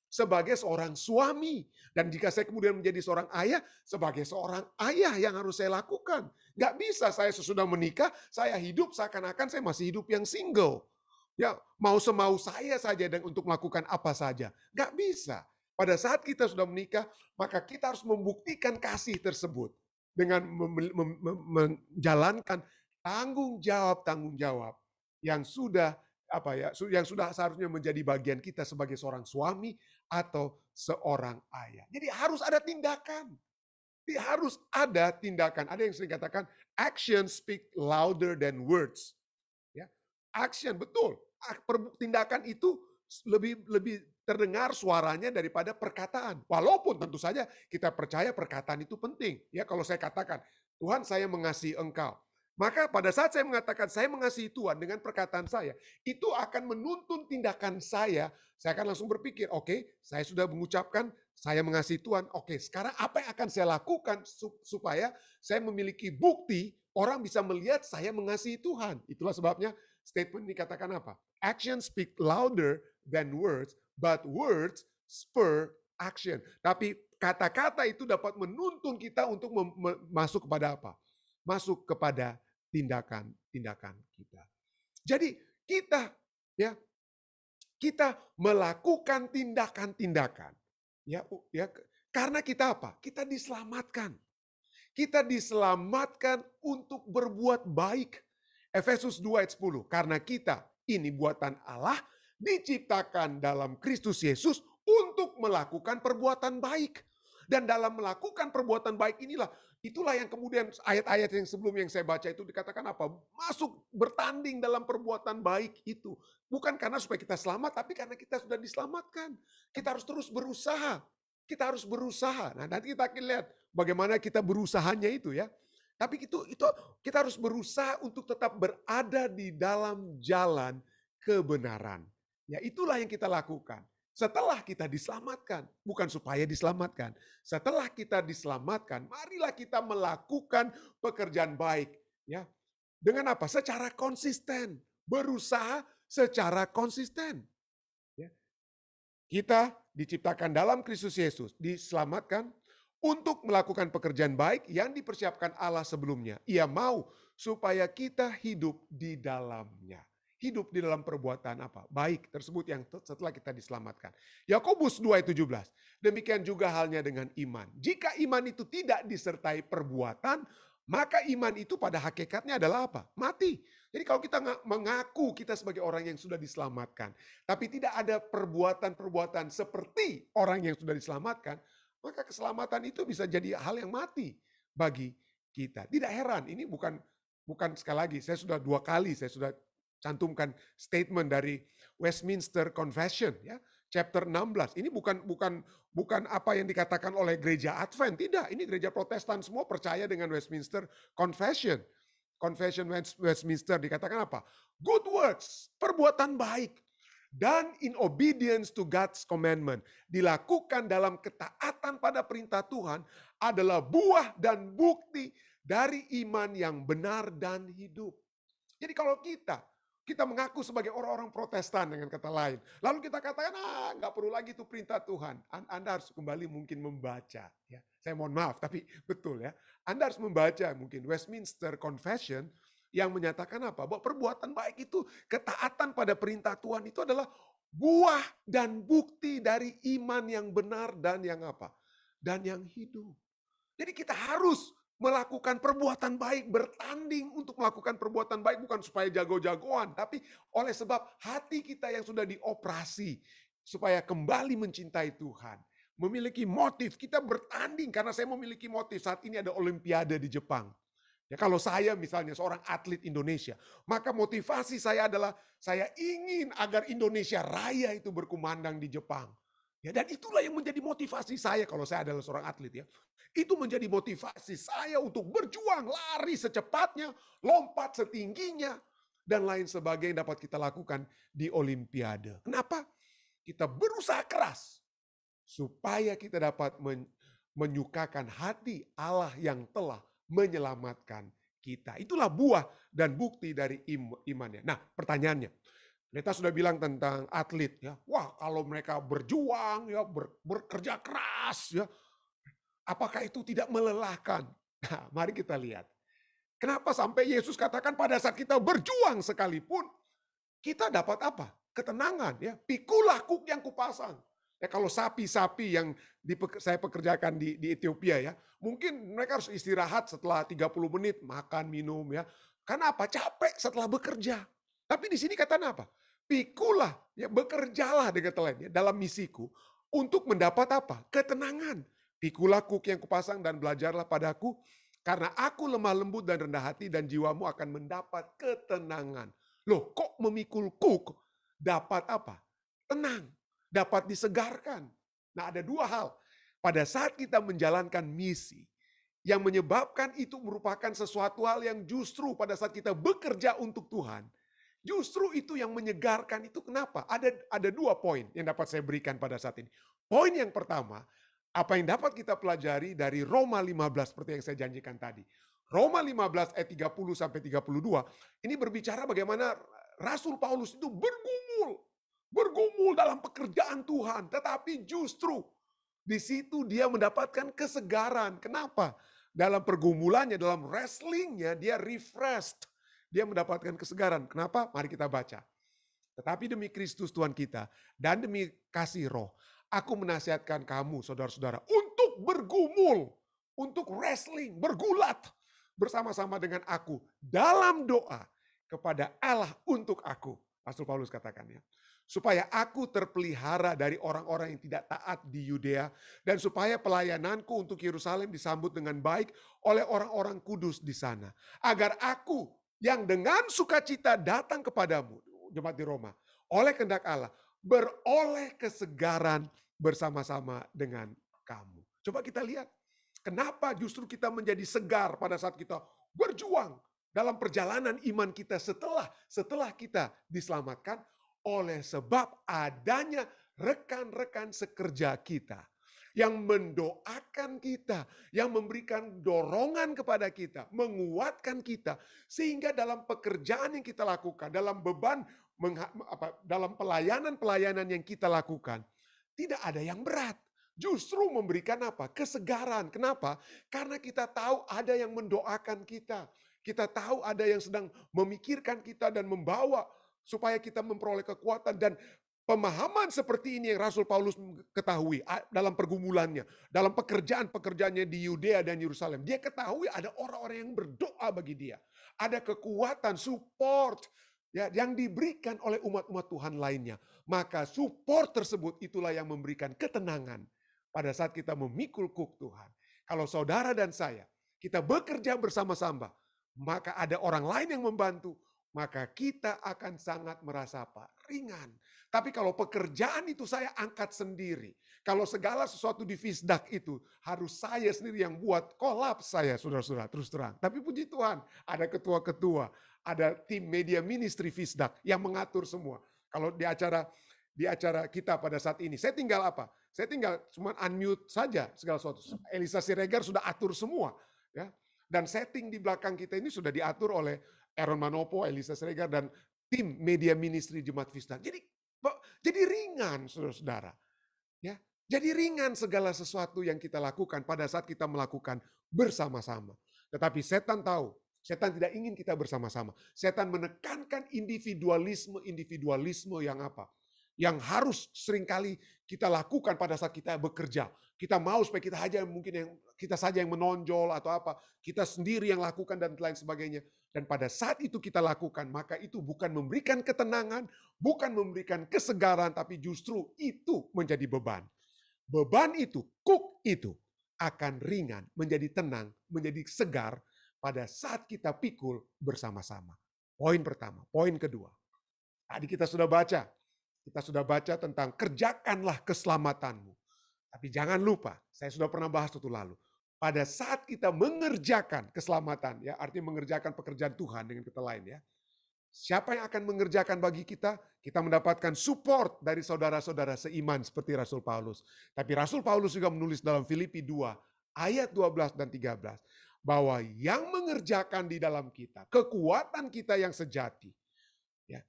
sebagai seorang suami. Dan jika saya kemudian menjadi seorang ayah, sebagai seorang ayah yang harus saya lakukan. Gak bisa saya sesudah menikah, saya hidup seakan-akan saya masih hidup yang single. Ya, mau semau saya saja dan untuk melakukan apa saja. Gak bisa. Pada saat kita sudah menikah, maka kita harus membuktikan kasih tersebut dengan menjalankan tanggung jawab yang sudah seharusnya menjadi bagian kita sebagai seorang suami atau seorang ayah. Jadi harus ada tindakan. Harus ada tindakan. Ada yang sering katakan action speak louder than words. Ya, action betul. Tindakan itu lebih terdengar suaranya daripada perkataan. Walaupun tentu saja kita percaya perkataan itu penting. Ya, kalau saya katakan, Tuhan saya mengasihi engkau. Maka pada saat saya mengatakan saya mengasihi Tuhan dengan perkataan saya, itu akan menuntun tindakan saya. Saya akan langsung berpikir, oke, saya sudah mengucapkan saya mengasihi Tuhan. Oke, sekarang apa yang akan saya lakukan supaya saya memiliki bukti orang bisa melihat saya mengasihi Tuhan. Itulah sebabnya statement ini katakan apa? Action speak louder than words, but words spur action. Tapi kata-kata itu dapat menuntun kita untuk masuk kepada apa? Masuk kepada tindakan-tindakan kita. Jadi kita melakukan tindakan-tindakan. Ya, karena kita apa? Kita diselamatkan. Kita diselamatkan untuk berbuat baik. Efesus 2 ayat 10. Karena kita ini buatan Allah diciptakan dalam Kristus Yesus untuk melakukan perbuatan baik. Dan dalam melakukan perbuatan baik itulah yang kemudian ayat-ayat yang sebelum yang saya baca itu dikatakan apa? Masuk bertanding dalam perbuatan baik itu. Bukan karena supaya kita selamat, tapi karena kita sudah diselamatkan. Kita harus terus berusaha. Kita harus berusaha. Nah, nanti kita akan lihat bagaimana kita berusahanya itu ya. Tapi itu kita harus berusaha untuk tetap berada di dalam jalan kebenaran. Ya, itulah yang kita lakukan. Setelah kita diselamatkan, bukan supaya diselamatkan. Setelah kita diselamatkan, marilah kita melakukan pekerjaan baik. Ya, dengan apa? Secara konsisten. Berusaha secara konsisten. Ya. Kita diciptakan dalam Kristus Yesus, diselamatkan untuk melakukan pekerjaan baik yang dipersiapkan Allah sebelumnya. Ia mau supaya kita hidup di dalamnya. Hidup di dalam perbuatan apa? Baik tersebut yang setelah kita diselamatkan. Yakobus 2 ayat 17. Demikian juga halnya dengan iman. Jika iman itu tidak disertai perbuatan, maka iman itu pada hakikatnya adalah apa? Mati. Jadi kalau kita mengaku kita sebagai orang yang sudah diselamatkan, tapi tidak ada perbuatan-perbuatan seperti orang yang sudah diselamatkan, maka keselamatan itu bisa jadi hal yang mati bagi kita. Tidak heran, ini bukan sekali lagi, saya sudah 2 kali, saya sudah cantumkan statement dari Westminster Confession ya, chapter 16. Ini bukan apa yang dikatakan oleh gereja Advent, tidak. Ini gereja Protestan semua percaya dengan Westminster Confession. Confession Westminster dikatakan apa? Good works, perbuatan baik. Dan in obedience to God's commandment, dilakukan dalam ketaatan pada perintah Tuhan adalah buah dan bukti dari iman yang benar dan hidup. Jadi kalau kita mengaku sebagai orang-orang Protestan dengan kata lain. Lalu kita katakan, nggak perlu lagi itu perintah Tuhan. Anda harus kembali mungkin membaca. Ya. Saya mohon maaf, tapi betul ya. Anda harus membaca mungkin Westminster Confession yang menyatakan apa? Bahwa perbuatan baik itu, ketaatan pada perintah Tuhan itu adalah buah dan bukti dari iman yang benar dan yang apa? dan yang hidup. Jadi kita harus melakukan perbuatan baik, bertanding untuk melakukan perbuatan baik, bukan supaya jago-jagoan, tapi oleh sebab hati kita yang sudah dioperasi supaya kembali mencintai Tuhan. Memiliki motif, kita bertanding karena saya memiliki motif. Saat ini ada Olimpiade di Jepang. Ya, kalau saya misalnya seorang atlet Indonesia, maka motivasi saya adalah saya ingin agar Indonesia Raya itu berkumandang di Jepang. Ya, dan itulah yang menjadi motivasi saya kalau saya adalah seorang atlet ya. Itu menjadi motivasi saya untuk berjuang, lari secepatnya, lompat setingginya, dan lain sebagainya yang dapat kita lakukan di Olimpiade. Kenapa? Kita berusaha keras supaya kita dapat menyukakan hati Allah yang telah menyelamatkan kita. Itulah buah dan bukti dari imannya. Nah, pertanyaannya, kita sudah bilang tentang atlet ya. Wah, kalau mereka berjuang ya, bekerja keras ya, apakah itu tidak melelahkan? Nah, mari kita lihat. Kenapa sampai Yesus katakan pada saat kita berjuang sekalipun, kita dapat apa? Ketenangan ya. Pikulah kuk yang kupasang. Ya, kalau sapi-sapi yang saya pekerjakan di Ethiopia ya, mungkin mereka harus istirahat setelah 30 menit, makan, minum ya. Karena apa? Capek setelah bekerja. Tapi di sini katanya apa? Pikulah, ya bekerjalah dengan telaten ya, dalam misiku untuk mendapat apa? Ketenangan. Pikulah kuk yang kupasang dan belajarlah padaku, karena aku lemah lembut dan rendah hati dan jiwamu akan mendapat ketenangan. Loh, kok memikul kuk dapat apa? Tenang, dapat disegarkan. Nah, ada dua hal. Pada saat kita menjalankan misi, yang menyebabkan itu merupakan sesuatu hal yang justru pada saat kita bekerja untuk Tuhan, justru itu yang menyegarkan itu. Kenapa? Ada dua poin yang dapat saya berikan pada saat ini. Poin yang pertama, apa yang dapat kita pelajari dari Roma 15 seperti yang saya janjikan tadi. Roma 15 ayat 30 sampai 32 ini berbicara bagaimana Rasul Paulus itu bergumul dalam pekerjaan Tuhan, tetapi justru di situ dia mendapatkan kesegaran. Kenapa? Dalam pergumulannya, dalam wrestlingnya dia refreshed. Dia mendapatkan kesegaran. Kenapa? Mari kita baca. Tetapi demi Kristus Tuhan kita dan demi kasih Roh, aku menasihatkan kamu saudara-saudara untuk bergumul, untuk wrestling, bergulat bersama-sama dengan aku dalam doa kepada Allah untuk aku. Rasul Paulus katakan ya. Supaya aku terpelihara dari orang-orang yang tidak taat di Yudea, dan supaya pelayananku untuk Yerusalem disambut dengan baik oleh orang-orang kudus di sana. Agar aku yang dengan sukacita datang kepadamu, jemaat di Roma, oleh kehendak Allah, beroleh kesegaran bersama-sama dengan kamu. Coba kita lihat, kenapa justru kita menjadi segar pada saat kita berjuang dalam perjalanan iman kita setelah kita diselamatkan, oleh sebab adanya rekan-rekan sekerja kita yang mendoakan kita, yang memberikan dorongan kepada kita, menguatkan kita, sehingga dalam pekerjaan yang kita lakukan, dalam beban, dalam pelayanan-pelayanan yang kita lakukan, tidak ada yang berat. Justru memberikan apa? Kesegaran. Kenapa? Karena kita tahu ada yang mendoakan kita. Kita tahu ada yang sedang memikirkan kita dan membawa supaya kita memperoleh kekuatan. Dan pemahaman seperti ini yang Rasul Paulus ketahui dalam pergumulannya, dalam pekerjaan-pekerjaannya di Yudea dan Yerusalem. Dia ketahui ada orang-orang yang berdoa bagi dia. Ada kekuatan, support ya, yang diberikan oleh umat-umat Tuhan lainnya. Maka support tersebut itulah yang memberikan ketenangan pada saat kita memikul kuk Tuhan. Kalau saudara dan saya, kita bekerja bersama-sama, maka ada orang lain yang membantu, maka kita akan sangat merasa apa? Ringan. Tapi kalau pekerjaan itu saya angkat sendiri, kalau segala sesuatu di Fisdak itu harus saya sendiri yang buat, kolaps saya saudara-saudara, terus terang. Tapi puji Tuhan, ada ketua-ketua, ada tim media ministry Fisdak yang mengatur semua. Kalau di acara kita pada saat ini, saya tinggal apa? Saya tinggal cuma unmute saja segala sesuatu. Elisa Siregar sudah atur semua, ya. Dan setting di belakang kita ini sudah diatur oleh Aaron Manopo, Elisa Siregar, dan tim media ministry Jemaat Fisdak. Jadi ringan, saudara-saudara. Ya, jadi ringan segala sesuatu yang kita lakukan pada saat kita melakukan bersama-sama. Tetapi setan tahu, setan tidak ingin kita bersama-sama. Setan menekankan individualisme yang apa? yang harus seringkali kita lakukan pada saat kita bekerja. Kita mau supaya kita saja yang menonjol atau apa, kita sendiri yang lakukan dan lain sebagainya. Dan pada saat itu kita lakukan, maka itu bukan memberikan ketenangan, bukan memberikan kesegaran, tapi justru itu menjadi beban. Beban itu, kuk itu akan ringan, menjadi tenang, menjadi segar pada saat kita pikul bersama-sama. Poin pertama. Poin kedua. Tadi kita sudah baca tentang kerjakanlah keselamatanmu. Tapi jangan lupa, saya sudah pernah bahas itu lalu. Pada saat kita mengerjakan keselamatan, ya artinya mengerjakan pekerjaan Tuhan dengan kata lain ya. Siapa yang akan mengerjakan bagi kita? Kita mendapatkan support dari saudara-saudara seiman seperti Rasul Paulus. Tapi Rasul Paulus juga menulis dalam Filipi 2 ayat 12 dan 13 bahwa yang mengerjakan di dalam kita, kekuatan kita yang sejati, ya,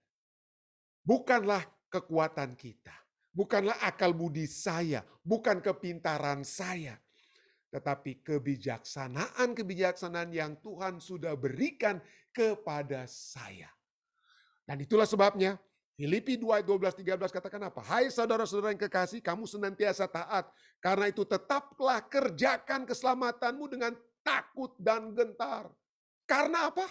bukanlah kekuatan kita, bukanlah akal budi saya, bukan kepintaran saya, tetapi kebijaksanaan yang Tuhan sudah berikan kepada saya. Dan itulah sebabnya Filipi 2 ayat 12-13 katakan apa? Hai saudara-saudara yang kekasih, kamu senantiasa taat. Karena itu tetaplah kerjakan keselamatanmu dengan takut dan gentar. Karena apa?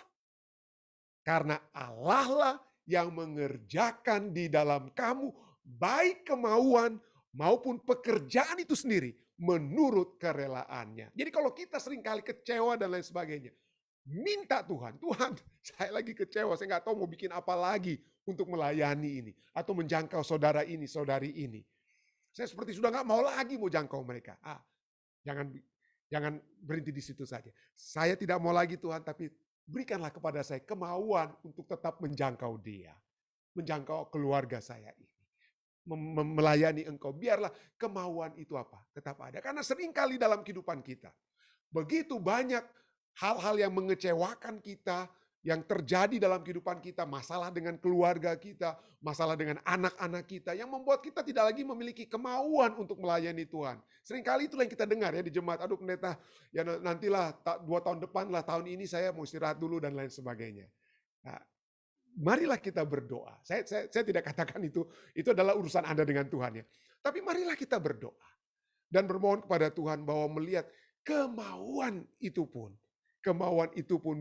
Karena Allah lah yang mengerjakan di dalam kamu baik kemauan maupun pekerjaan itu sendiri menurut kerelaannya. Jadi kalau kita seringkali kecewa dan lain sebagainya, minta Tuhan, saya lagi kecewa, saya nggak tahu mau bikin apa lagi untuk melayani ini. Atau menjangkau saudara ini, saudari ini. Saya seperti sudah nggak mau lagi mau jangkau mereka. Jangan berhenti di situ saja. Saya tidak mau lagi Tuhan, tapi berikanlah kepada saya kemauan untuk tetap menjangkau dia. Menjangkau keluarga saya ini. Melayani engkau. Biarlah kemauan itu apa? Tetap ada. Karena seringkali dalam kehidupan kita, begitu banyak hal-hal yang mengecewakan kita, yang terjadi dalam kehidupan kita, masalah dengan keluarga kita, masalah dengan anak-anak kita, yang membuat kita tidak lagi memiliki kemauan untuk melayani Tuhan. Seringkali itulah yang kita dengar ya di jemaat, aduh pendeta, ya nantilah 2 tahun depan lah, tahun ini saya mau istirahat dulu dan lain sebagainya. Nah, marilah kita berdoa. Saya tidak katakan itu adalah urusan Anda dengan Tuhan ya. Tapi marilah kita berdoa dan bermohon kepada Tuhan bahwa melihat kemauan itu pun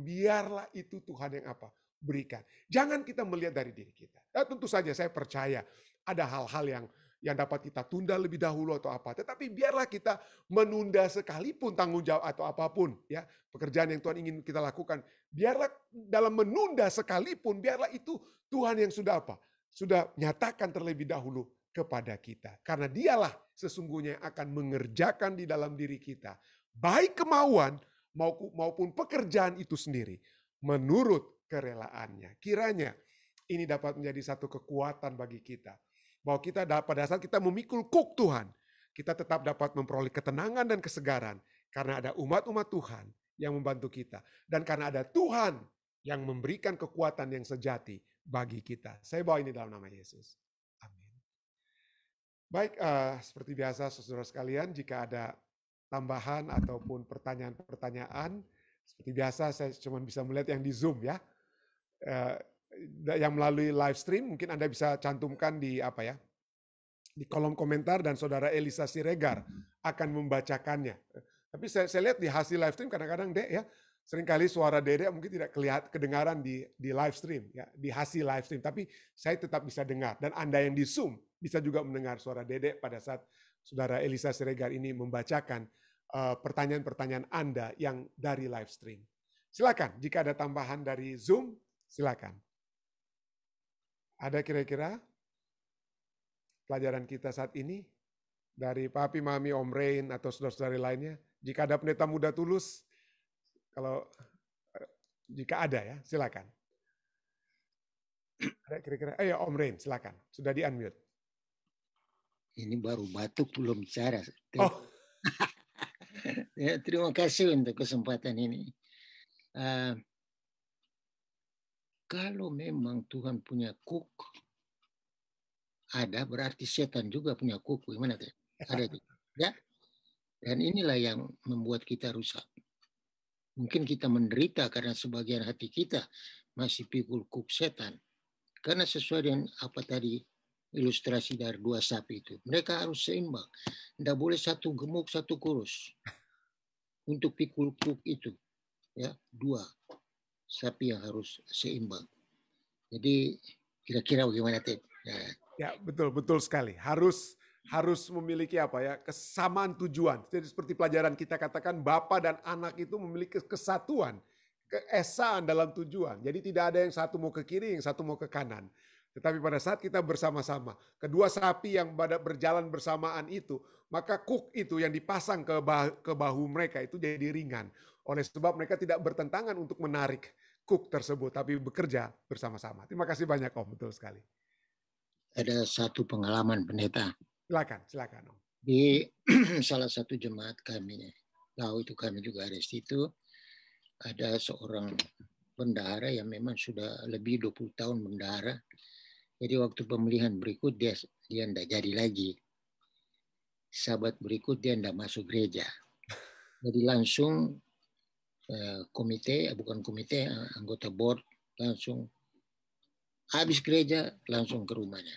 biarlah itu Tuhan yang apa? Berikan. Jangan kita melihat dari diri kita. Tentu saja saya percaya ada hal-hal yang dapat kita tunda lebih dahulu atau apa. Tetapi biarlah kita menunda sekalipun tanggung jawab atau apapun ya, pekerjaan yang Tuhan ingin kita lakukan. Biarlah dalam menunda sekalipun, biarlah itu Tuhan yang sudah apa? Sudah nyatakan terlebih dahulu kepada kita. Karena dialah sesungguhnya yang akan mengerjakan di dalam diri kita. Baik kemauan maupun pekerjaan itu sendiri menurut kerelaannya. Kiranya ini dapat menjadi satu kekuatan bagi kita. Bahwa kita pada saat kita memikul kuk Tuhan, kita tetap dapat memperoleh ketenangan dan kesegaran. Karena ada umat-umat Tuhan yang membantu kita. Dan karena ada Tuhan yang memberikan kekuatan yang sejati bagi kita. Saya bawa ini dalam nama Yesus. Amin. Baik, seperti biasa saudara sekalian, jika ada tambahan ataupun pertanyaan-pertanyaan, seperti biasa saya cuma bisa melihat yang di Zoom ya. Yang melalui live stream mungkin Anda bisa cantumkan di di kolom komentar dan saudara Elisa Siregar akan membacakannya. Tapi saya lihat di hasil live stream kadang-kadang Dek ya, seringkali suara Dedek mungkin tidak kedengaran di live stream ya, di hasil live stream, tapi saya tetap bisa dengar, dan Anda yang di Zoom bisa juga mendengar suara Dedek pada saat saudara Elisa Siregar ini membacakan pertanyaan-pertanyaan Anda yang dari live stream. Silakan, jika ada tambahan dari Zoom, silakan. Ada kira-kira pelajaran kita saat ini dari Papi, Mami, Om Rain, atau saudara-saudari lainnya? Jika ada pendeta muda tulus, jika ada ya, silakan. Ada kira-kira, ayo Om Rain, silakan. Sudah di-unmute. Ini baru batuk belum bicara. Oh. Ya, terima kasih untuk kesempatan ini. Kalau memang Tuhan punya kuk, ada berarti setan juga punya kuk. Gimana tuh? Ada itu. Ya. Dan inilah yang membuat kita rusak. Mungkin kita menderita karena sebagian hati kita masih pikul kuk setan. Karena sesuai dengan apa tadi ilustrasi dari 2 sapi itu. Mereka harus seimbang. Tidak boleh satu gemuk, satu kurus. Untuk pikul kuk itu, ya 2 sapi yang harus seimbang. Jadi kira-kira bagaimana, Tep? Ya, betul sekali. Harus memiliki apa ya, kesamaan tujuan. Jadi seperti pelajaran kita katakan, Bapa dan Anak itu memiliki kesatuan, keesaan dalam tujuan. Jadi tidak ada yang satu mau ke kiri, yang satu mau ke kanan. Tetapi pada saat kita bersama-sama, kedua sapi yang berjalan bersamaan itu, maka kuk itu yang dipasang ke bahu mereka itu jadi ringan. Oleh sebab mereka tidak bertentangan untuk menarik kuk tersebut, tapi bekerja bersama-sama. Terima kasih banyak Om, betul sekali. Ada satu pengalaman pendeta. Silakan Om. Di salah satu jemaat kami, tahu itu kami juga ada di situ, ada seorang bendahara yang memang sudah lebih 20 tahun bendahara. Jadi waktu pemilihan berikut dia tidak jadi lagi. Sabat berikut dia tidak masuk gereja. Jadi langsung anggota board langsung habis gereja langsung ke rumahnya.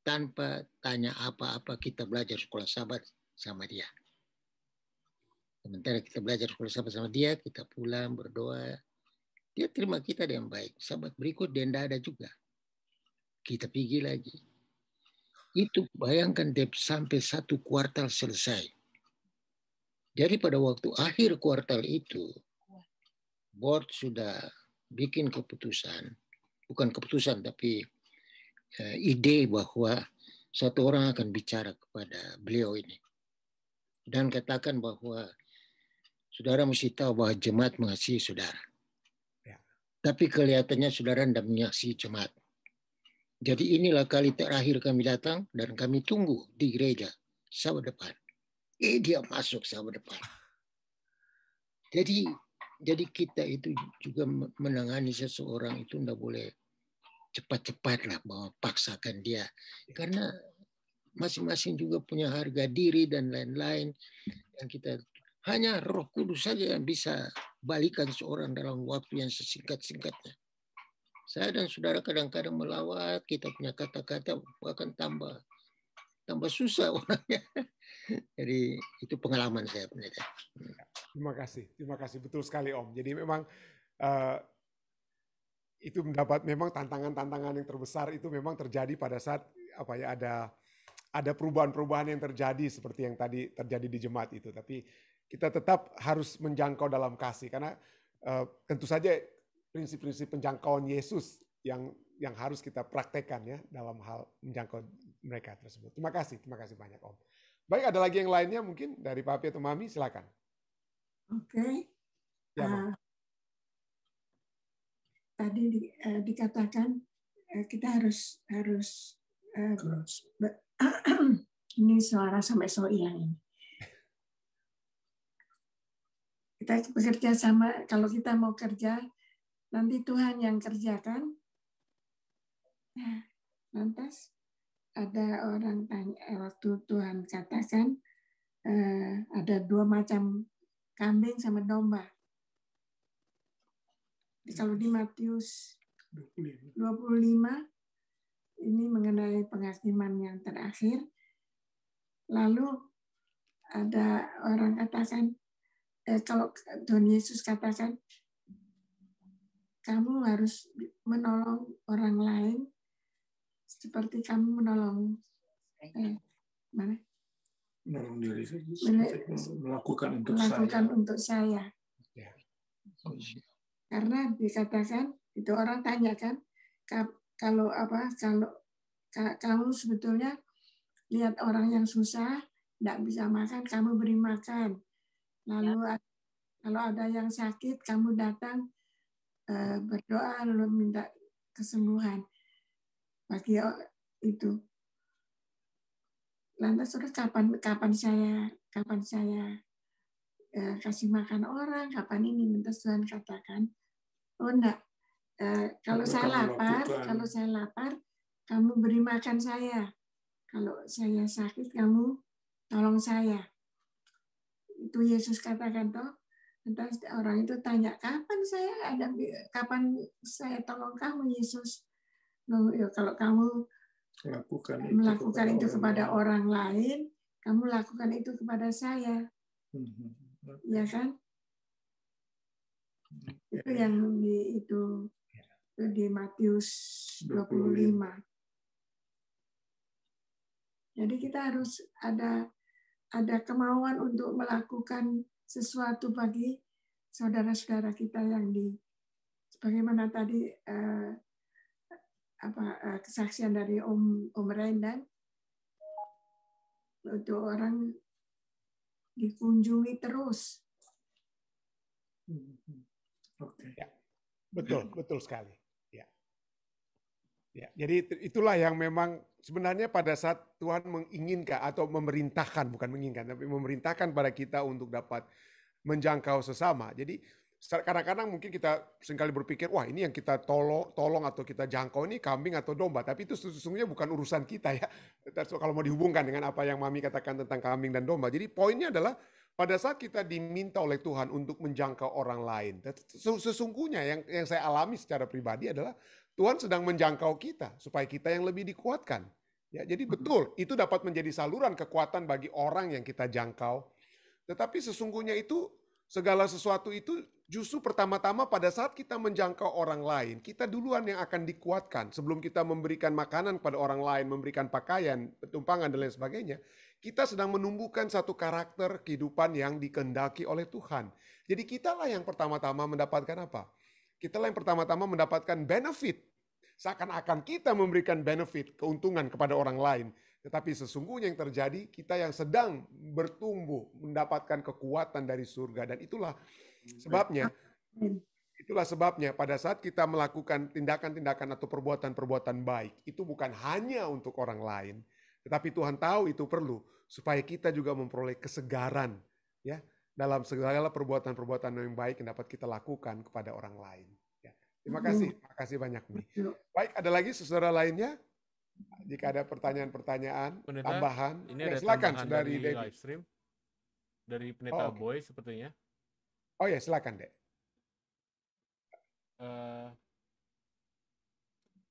Tanpa tanya apa-apa, kita belajar sekolah sabat sama dia. Sementara kita belajar sekolah sabat sama dia, kita pulang berdoa. Dia terima kita dengan baik. Sabat berikut dia tidak ada juga. Kita pergi lagi. Itu bayangkan sampai 1 kuartal selesai. Jadi pada waktu akhir kuartal itu, board sudah bikin keputusan. Bukan keputusan, tapi ide bahwa satu orang akan bicara kepada beliau ini dan katakan bahwa saudara mesti tahu bahwa jemaat mengasihi saudara. Ya. Tapi kelihatannya saudara tidak mengasihi jemaat. Jadi inilah kali terakhir kami datang dan kami tunggu di gereja sabat depan. Dia masuk sabat depan. Jadi kita itu juga menangani seseorang itu tidak boleh cepat-cepat lah bahwa paksakan dia. Karena masing-masing juga punya harga diri dan lain-lain. Yang kita hanya Roh Kudus saja yang bisa balikan seorang dalam waktu yang sesingkat-singkatnya. Saya dan saudara kadang-kadang melawat, kita punya kata-kata bahkan tambah susah orangnya. Jadi itu pengalaman saya, pendeta. Terima kasih. Betul sekali Om. Jadi memang itu mendapat memang tantangan-tantangan yang terbesar itu memang terjadi pada saat ada perubahan-perubahan yang terjadi seperti yang tadi terjadi di jemaat itu. Tapi kita tetap harus menjangkau dalam kasih karena tentu saja prinsip-prinsip penjangkauan Yesus yang harus kita praktekkan ya dalam hal menjangkau mereka tersebut. Terima kasih banyak Om. Baik, ada lagi yang lainnya mungkin dari Papi atau Mami, silakan. Oke. Ya, tadi dikatakan kita harus ini suara sampai so hilang ini. Kita bekerja sama, kalau kita mau kerja, nanti Tuhan yang kerjakan. Nah, lantas ada orang tanya, waktu Tuhan katakan ada 2 macam kambing sama domba. Kalau di Matius 25, ini mengenai penghakiman yang terakhir. Lalu ada orang katakan, kalau Tuhan Yesus katakan, kamu harus menolong orang lain seperti kamu menolong menolong diri melakukan untuk saya. Karena dikatakan itu orang tanya kan, kalau kamu sebetulnya lihat orang yang susah tidak bisa makan, kamu beri makan. Lalu kalau ada yang sakit, kamu datang berdoa lalu minta kesembuhan bagi itu. Lantas sudah kapan saya kasih makan orang, kapan ini? Lantas Tuhan katakan, oh enggak, kalau saya lapar, kamu beri makan saya. Kalau saya sakit, kamu tolong saya. Itu Yesus katakan toh. Lantas orang itu tanya, kapan saya tolong kamu Yesus? Loh, ya, kalau kamu melakukan itu kepada orang lain, kamu lakukan itu kepada saya. Ya kan? Itu yang di Matius 25. Jadi kita harus ada kemauan untuk melakukan sesuatu bagi saudara-saudara kita yang sebagaimana tadi kesaksian dari Om Rendan, untuk orang dikunjungi terus. Oke. Ya, betul sekali. Ya, jadi itulah yang memang sebenarnya pada saat Tuhan menginginkan atau memerintahkan, bukan menginginkan, tapi memerintahkan pada kita untuk dapat menjangkau sesama. Jadi kadang-kadang mungkin kita seringkali berpikir, wah ini yang kita tolong atau kita jangkau ini kambing atau domba. Tapi itu sesungguhnya bukan urusan kita ya. Kalau mau dihubungkan dengan apa yang Mami katakan tentang kambing dan domba. Jadi poinnya adalah pada saat kita diminta oleh Tuhan untuk menjangkau orang lain. Sesungguhnya yang saya alami secara pribadi adalah Tuhan sedang menjangkau kita supaya kita yang lebih dikuatkan. Ya, jadi betul, itu dapat menjadi saluran kekuatan bagi orang yang kita jangkau. Tetapi sesungguhnya itu segala sesuatu itu justru pertama-tama pada saat kita menjangkau orang lain, kita duluan yang akan dikuatkan. Sebelum kita memberikan makanan pada orang lain, memberikan pakaian, tumpangan dan lain sebagainya, kita sedang menumbuhkan satu karakter kehidupan yang dikehendaki oleh Tuhan. Jadi kitalah yang pertama-tama mendapatkan apa? Kitalah yang pertama-tama mendapatkan benefit. Seakan-akan kita memberikan benefit, keuntungan kepada orang lain. Tetapi sesungguhnya yang terjadi, kita yang sedang bertumbuh, mendapatkan kekuatan dari surga. Dan itulah sebabnya pada saat kita melakukan tindakan-tindakan atau perbuatan-perbuatan baik, itu bukan hanya untuk orang lain. Tetapi Tuhan tahu itu perlu, supaya kita juga memperoleh kesegaran ya dalam segala perbuatan-perbuatan yang baik yang dapat kita lakukan kepada orang lain. Ya. Terima kasih banyak nih. Baik, ada lagi saudara lainnya? Jika ada pertanyaan-pertanyaan tambahan, ini ada silakan tambahan dari live stream dari Pendeta Boy sepertinya. Oh ya, silakan Dek.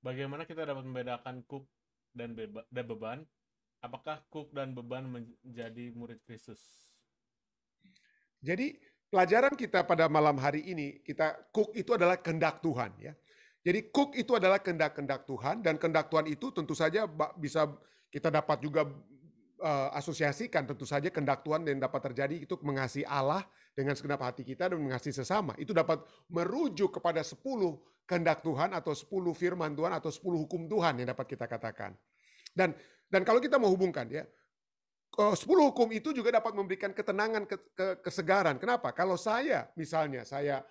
Bagaimana kita dapat membedakan kuk dan beban? Apakah kuk dan beban menjadi murid Kristus? Jadi pelajaran kita pada malam hari ini, kuk itu adalah kehendak Tuhan ya. Jadi kuk itu adalah kehendak Tuhan, dan kehendak Tuhan itu tentu saja bisa kita dapat juga asosiasikan, tentu saja kehendak Tuhan yang dapat terjadi itu mengasihi Allah dengan segenap hati kita dan mengasihi sesama. Itu dapat merujuk kepada 10 kehendak Tuhan atau 10 firman Tuhan atau 10 hukum Tuhan yang dapat kita katakan. Dan kalau kita mau hubungkan ya, 10 hukum itu juga dapat memberikan ketenangan, kesegaran. Kenapa? Kalau misalnya saya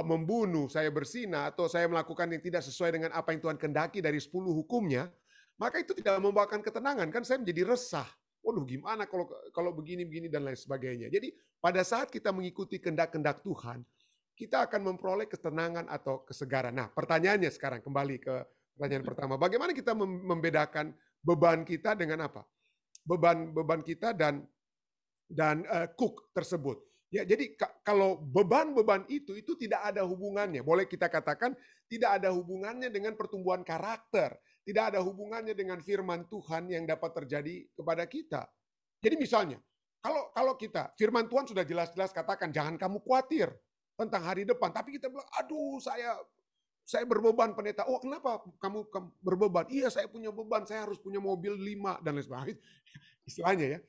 membunuh, saya berzina, atau saya melakukan yang tidak sesuai dengan apa yang Tuhan kehendaki dari 10 hukumnya, maka itu tidak membawakan ketenangan. Kan saya menjadi resah. Waduh, gimana kalau begini dan lain sebagainya. Jadi pada saat kita mengikuti kehendak-kehendak Tuhan, kita akan memperoleh ketenangan atau kesegaran. Nah, pertanyaannya sekarang kembali ke pertanyaan pertama. Bagaimana kita membedakan beban kita dengan apa? Beban kita dan kuk tersebut. Ya, jadi kalau beban-beban itu tidak ada hubungannya. Boleh kita katakan tidak ada hubungannya dengan pertumbuhan karakter, tidak ada hubungannya dengan firman Tuhan yang dapat terjadi kepada kita. Jadi misalnya, kalau kita firman Tuhan sudah jelas-jelas katakan jangan kamu khawatir tentang hari depan, tapi kita bilang, aduh saya berbeban pendeta. Oh, kenapa kamu berbeban? Iya, saya punya beban, saya harus punya mobil 5 dan lain sebagainya. Istilahnya ya.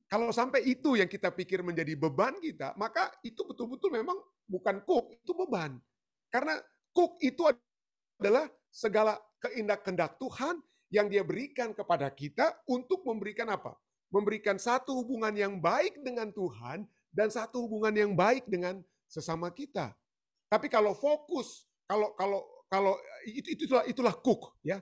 Kalau sampai itu yang kita pikir menjadi beban kita, maka itu betul-betul memang bukan kuk, itu beban. Karena kuk itu adalah segala kehendak Tuhan yang Dia berikan kepada kita untuk memberikan apa? Memberikan satu hubungan yang baik dengan Tuhan dan satu hubungan yang baik dengan sesama kita. Tapi kalau fokus, kalau itulah kuk ya.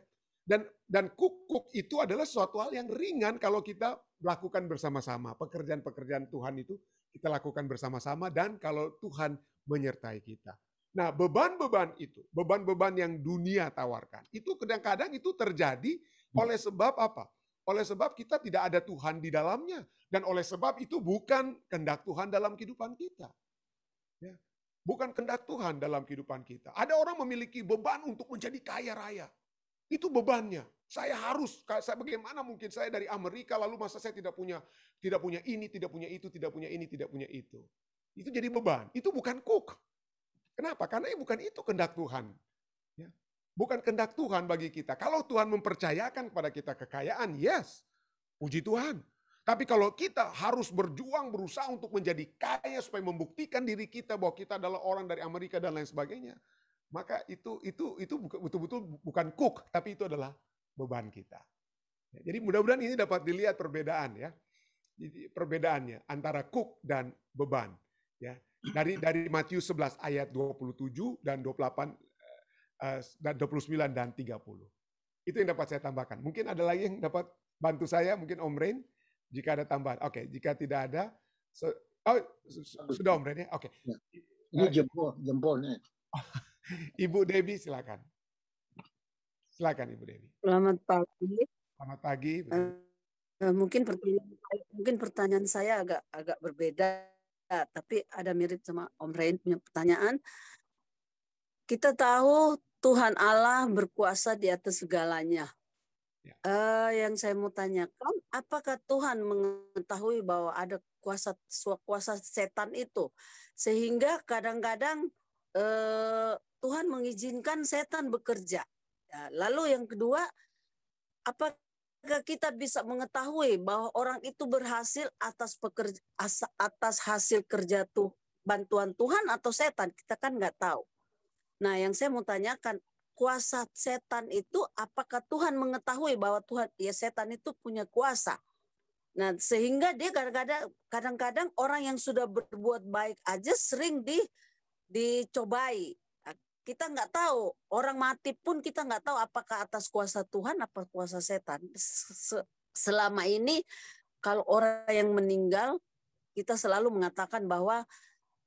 Dan kuk itu adalah suatu hal yang ringan kalau kita lakukan bersama-sama. Pekerjaan-pekerjaan Tuhan itu kita lakukan bersama-sama dan kalau Tuhan menyertai kita. Nah, beban-beban itu, beban-beban yang dunia tawarkan, itu kadang-kadang itu terjadi oleh sebab apa? Oleh sebab kita tidak ada Tuhan di dalamnya. Dan oleh sebab itu bukan kehendak Tuhan dalam kehidupan kita. Ya. Bukan kehendak Tuhan dalam kehidupan kita. Ada orang memiliki beban untuk menjadi kaya raya. Itu bebannya. Saya harus, bagaimana mungkin saya dari Amerika lalu masa saya tidak punya ini, tidak punya itu, tidak punya ini, tidak punya itu. Itu jadi beban. Itu bukan cook. Kenapa? Karena bukan itu kehendak Tuhan. Ya. Bukan kehendak Tuhan bagi kita. Kalau Tuhan mempercayakan kepada kita kekayaan, yes, puji Tuhan. Tapi kalau kita harus berjuang, berusaha untuk menjadi kaya supaya membuktikan diri kita bahwa kita adalah orang dari Amerika dan lain sebagainya, maka itu betul-betul bukan cook, tapi itu adalah beban kita. Jadi mudah-mudahan ini dapat dilihat perbedaan ya. Jadi perbedaannya antara cook dan beban ya. Dari Matius 11 ayat 27 dan 28 dan 29 dan 30. Itu yang dapat saya tambahkan. Mungkin ada lagi yang dapat bantu saya, mungkin Om Rain jika ada tambahan. Oke, jika tidak ada sudah Om Rain ya. Oke. Ini jempolnya. Ibu Debbie silakan. Silakan Ibu Debbie. Selamat pagi. Selamat pagi. Mungkin pertanyaan saya agak berbeda, tapi ada mirip sama Om Rain punya pertanyaan. Kita tahu Tuhan Allah berkuasa di atas segalanya. Ya. Yang saya mau tanyakan, apakah Tuhan mengetahui bahwa ada kuasa setan itu, sehingga kadang-kadang Tuhan mengizinkan setan bekerja. Ya, lalu yang kedua, apakah kita bisa mengetahui bahwa orang itu berhasil atas hasil kerja bantuan Tuhan atau setan? Kita kan nggak tahu. Nah, yang saya mau tanyakan, kuasa setan itu apakah Tuhan mengetahui bahwa setan itu punya kuasa? Nah, sehingga dia kadang-kadang orang yang sudah berbuat baik aja sering dicobai. Kita nggak tahu, orang mati pun kita nggak tahu apakah atas kuasa Tuhan apa kuasa setan. Selama ini kalau orang yang meninggal, kita selalu mengatakan bahwa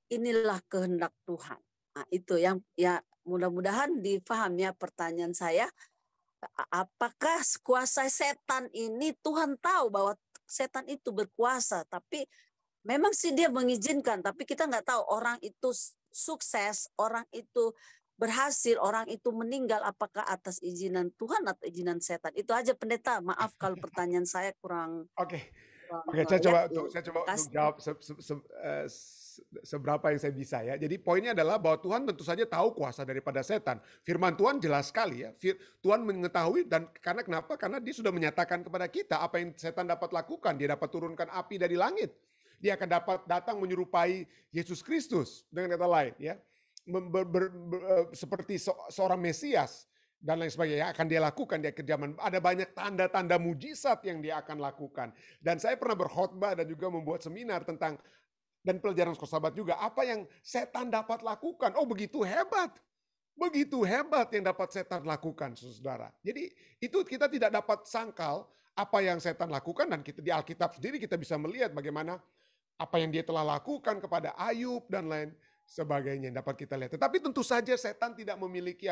inilah kehendak Tuhan. Nah, itu yang ya mudah-mudahan difahami ya pertanyaan saya. Apakah kuasa setan ini Tuhan tahu bahwa setan itu berkuasa, tapi memang sih dia mengizinkan, tapi kita nggak tahu orang itu sukses, orang itu berhasil, orang itu meninggal, apakah atas izinan Tuhan atau izinan setan? Itu aja pendeta. Maaf kalau pertanyaan saya kurang. Oke, saya coba untuk jawab seberapa yang saya bisa ya. Jadi poinnya adalah bahwa Tuhan tentu saja tahu kuasa daripada setan. Firman Tuhan jelas sekali ya. Tuhan mengetahui dan kenapa? Karena dia sudah menyatakan kepada kita apa yang setan dapat lakukan. Dia dapat turunkan api dari langit. Dia akan dapat datang menyerupai Yesus Kristus dengan kata lain ya. Seperti seorang Mesias dan lain sebagainya akan dia lakukan di akhir zaman. Ada banyak tanda-tanda mujizat yang dia akan lakukan. Dan saya pernah berkhotbah dan juga membuat seminar tentang dan pelajaran sahabat juga apa yang setan dapat lakukan. Oh, begitu hebat. Begitu hebat yang dapat setan lakukan, saudara. Jadi itu kita tidak dapat sangkal apa yang setan lakukan, dan kita di Alkitab sendiri kita bisa melihat bagaimana apa yang dia telah lakukan kepada Ayub dan lain sebagainya yang dapat kita lihat. Tetapi tentu saja setan tidak memiliki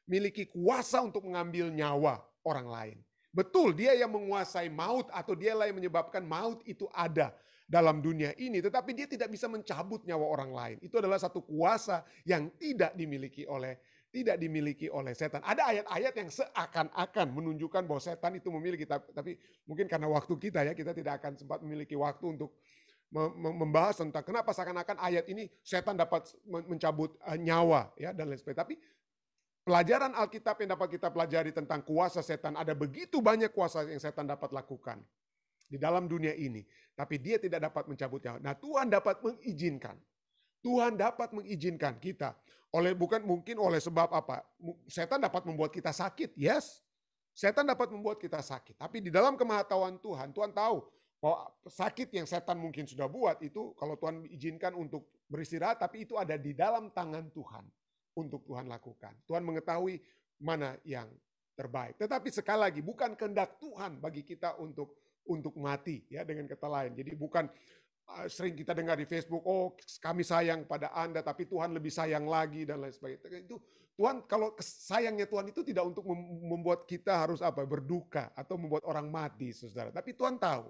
memiliki kuasa untuk mengambil nyawa orang lain. Betul, dia yang menguasai maut atau dialah yang menyebabkan maut itu ada dalam dunia ini. Tetapi dia tidak bisa mencabut nyawa orang lain. Itu adalah satu kuasa yang tidak dimiliki oleh setan. Ada ayat-ayat yang seakan-akan menunjukkan bahwa setan itu memiliki. Tapi mungkin karena waktu kita ya, kita tidak akan sempat memiliki waktu untuk membahas tentang kenapa seakan-akan ayat ini setan dapat mencabut nyawa ya dan lain sebagainya. Tapi pelajaran Alkitab yang dapat kita pelajari tentang kuasa setan, ada begitu banyak kuasa yang setan dapat lakukan di dalam dunia ini, tapi dia tidak dapat mencabut nyawa. Nah, Tuhan dapat mengizinkan. Tuhan dapat mengizinkan kita bukan mungkin oleh sebab apa? Setan dapat membuat kita sakit, yes. Setan dapat membuat kita sakit, tapi di dalam kemahatauan Tuhan, Tuhan tahu bahwa sakit yang setan mungkin sudah buat itu kalau Tuhan izinkan untuk beristirahat, tapi itu ada di dalam tangan Tuhan untuk Tuhan lakukan. Tuhan mengetahui mana yang terbaik. Tetapi sekali lagi bukan kehendak Tuhan bagi kita untuk mati ya, dengan kata lain. Jadi bukan sering kita dengar di Facebook, oh kami sayang pada Anda tapi Tuhan lebih sayang lagi dan lain sebagainya. Itu Tuhan, kalau sayangnya Tuhan itu tidak untuk membuat kita harus berduka atau membuat orang mati, saudara. Tapi Tuhan tahu.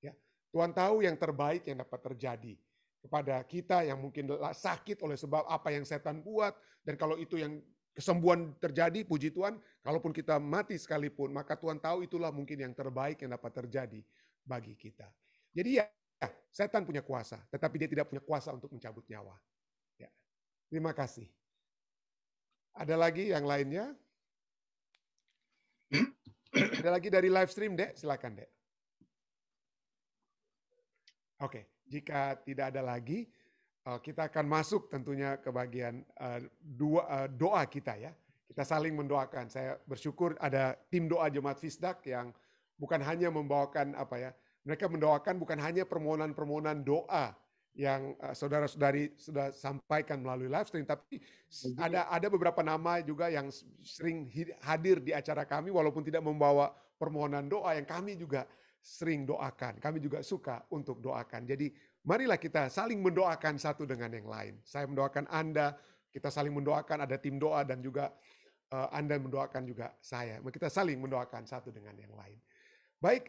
Ya, Tuhan tahu yang terbaik yang dapat terjadi kepada kita yang mungkin sakit oleh sebab apa yang setan buat, dan kalau itu yang kesembuhan terjadi, puji Tuhan, kalaupun kita mati sekalipun, maka Tuhan tahu itulah mungkin yang terbaik yang dapat terjadi bagi kita. Jadi ya, setan punya kuasa, tetapi dia tidak punya kuasa untuk mencabut nyawa. Ya. Terima kasih. Ada lagi yang lainnya? Ada lagi dari live stream, Dek? Silakan, Dek. Oke, jika tidak ada lagi, kita akan masuk tentunya ke bagian doa kita ya. Kita saling mendoakan. Saya bersyukur ada tim doa Jemaat Fisdak yang bukan hanya membawakan mereka mendoakan bukan hanya permohonan-permohonan doa yang saudara-saudari sudah sampaikan melalui live stream, tapi ada beberapa nama juga yang sering hadir di acara kami walaupun tidak membawa permohonan doa yang kami juga sering doakan. Kami juga suka untuk doakan. Jadi marilah kita saling mendoakan satu dengan yang lain. Saya mendoakan Anda, kita saling mendoakan, ada tim doa dan juga Anda mendoakan juga saya. Kita saling mendoakan satu dengan yang lain. Baik,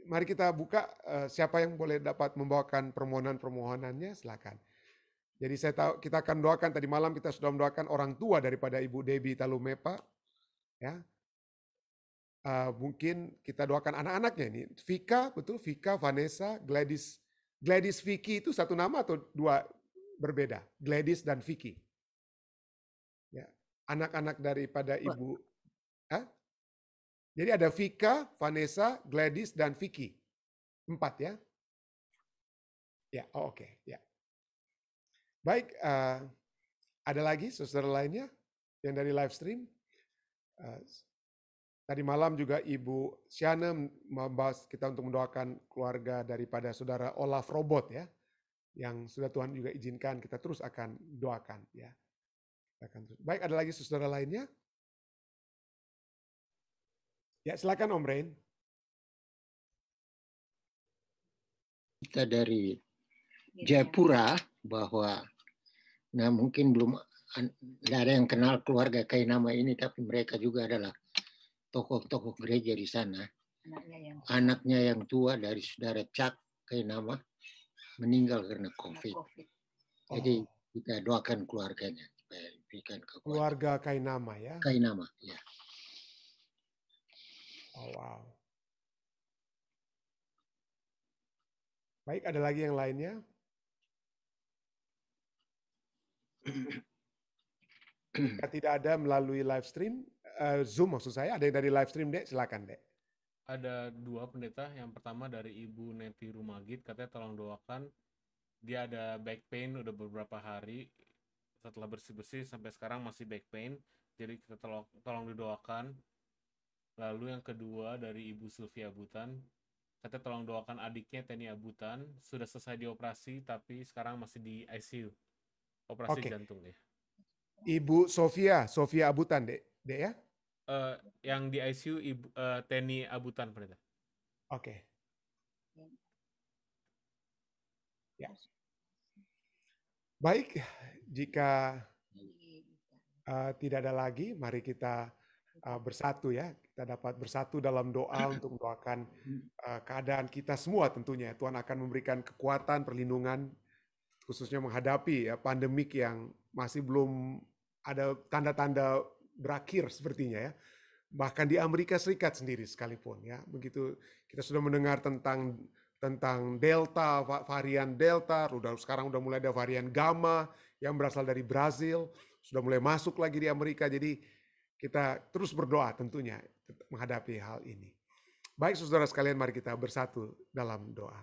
mari kita buka siapa yang boleh dapat membawakan permohonan-permohonannya, silakan. Jadi saya tahu kita akan doakan, tadi malam kita sudah mendoakan orang tua daripada Ibu Debbie Talumepa. Ya. Mungkin kita doakan anak-anaknya ini. Vika, betul, Vika, Vanessa, Gladys. Gladys Vicky itu satu nama atau dua berbeda? Gladys dan Vicky. Ya, anak-anak daripada Ibu. Jadi ada Vika, Vanessa, Gladys, dan Vicky. 4 ya? Ya, oke. Ya. Baik, ada lagi saudara lainnya yang dari live stream? Tadi malam juga Ibu Syana membahas kita untuk mendoakan keluarga daripada saudara Olaf Robot ya, yang sudah Tuhan juga izinkan kita terus akan doakan ya. Baik, ada lagi saudara lainnya? Ya, silakan Om Rain. Kita dari Jayapura bahwa mungkin belum ada yang kenal keluarga Kainama ini, tapi mereka juga adalah tokoh-tokoh gereja di sana. Anaknya yang tua dari saudara Cak Kainama meninggal karena COVID. Jadi kita doakan keluarganya supaya diberikan kekuatan. Keluarga Kainama ya. Kainama ya. Oh wow. Baik, ada lagi yang lainnya? Jika tidak ada melalui live stream, Zoom maksud saya, ada yang dari live stream, Dek? Silakan, Dek. Ada 2 pendeta. Yang pertama dari Ibu Neti Rumagit, katanya tolong doakan. Dia ada back pain udah beberapa hari. Setelah bersih-bersih sampai sekarang masih back pain. Jadi kita tolong didoakan. Lalu yang kedua dari Ibu Sylvia Abutan, katanya tolong doakan adiknya Teni Abutan. Sudah selesai dioperasi tapi sekarang masih di ICU. Operasi jantung ya. Ibu Sofia Abutan, Dek ya? Yang di ICU Ibu Teni Abutan, pendeta. Oke. Ya. Baik, jika tidak ada lagi, mari kita bersatu ya. Kita dapat bersatu dalam doa untuk mendoakan keadaan kita semua tentunya. Tuhan akan memberikan kekuatan, perlindungan, khususnya menghadapi pandemik yang masih belum ada tanda-tanda berakhir sepertinya ya. Bahkan di Amerika Serikat sendiri sekalipun ya. Begitu kita sudah mendengar tentang Delta, varian Delta, sekarang udah mulai ada varian Gamma yang berasal dari Brazil, sudah mulai masuk lagi di Amerika. Jadi kita terus berdoa tentunya menghadapi hal ini. Baik saudara sekalian, mari kita bersatu dalam doa.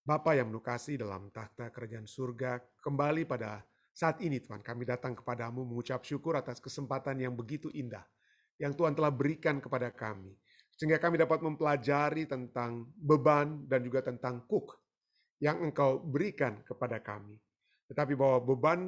Bapa yang menukasi dalam takhta kerajaan surga, kembali pada saat ini Tuhan, kami datang kepadamu mengucap syukur atas kesempatan yang begitu indah yang Tuhan telah berikan kepada kami. Sehingga kami dapat mempelajari tentang beban dan juga tentang kuk yang Engkau berikan kepada kami. Tetapi bahwa beban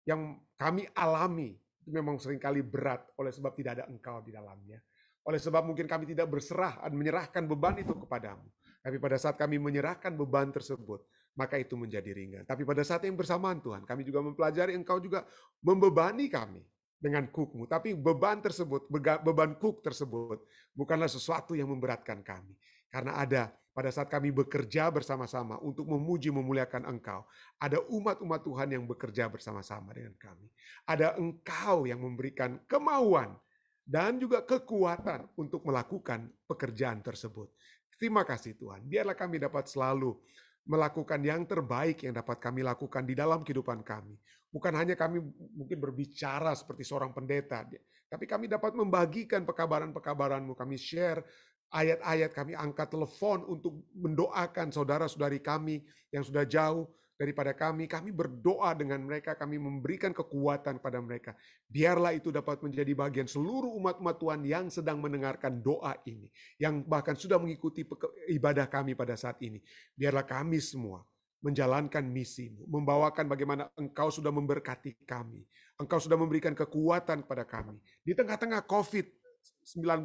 yang kami alami itu memang seringkali berat oleh sebab tidak ada Engkau di dalamnya. Oleh sebab mungkin kami tidak berserah dan menyerahkan beban itu kepadamu. Tapi pada saat kami menyerahkan beban tersebut, maka itu menjadi ringan. Tapi pada saat yang bersamaan Tuhan, kami juga mempelajari Engkau juga membebani kami dengan kuk-Mu. Tapi beban tersebut, beban kuk tersebut bukanlah sesuatu yang memberatkan kami. Karena ada pada saat kami bekerja bersama-sama untuk memuji memuliakan Engkau, ada umat-umat Tuhan yang bekerja bersama-sama dengan kami. Ada Engkau yang memberikan kemauan dan juga kekuatan untuk melakukan pekerjaan tersebut. Terima kasih Tuhan. Biarlah kami dapat selalu melakukan yang terbaik yang dapat kami lakukan di dalam kehidupan kami. Bukan hanya kami mungkin berbicara seperti seorang pendeta, tapi kami dapat membagikan pekabaran-pekabaran-Mu. Kami share ayat-ayat, kami angkat telepon untuk mendoakan saudara-saudari kami yang sudah jauh daripada kami. Kami berdoa dengan mereka, kami memberikan kekuatan kepada mereka. Biarlah itu dapat menjadi bagian seluruh umat-umat Tuhan yang sedang mendengarkan doa ini, yang bahkan sudah mengikuti ibadah kami pada saat ini. Biarlah kami semua menjalankan misi-Mu, membawakan bagaimana Engkau sudah memberkati kami. Engkau sudah memberikan kekuatan kepada kami. Di tengah-tengah COVID-19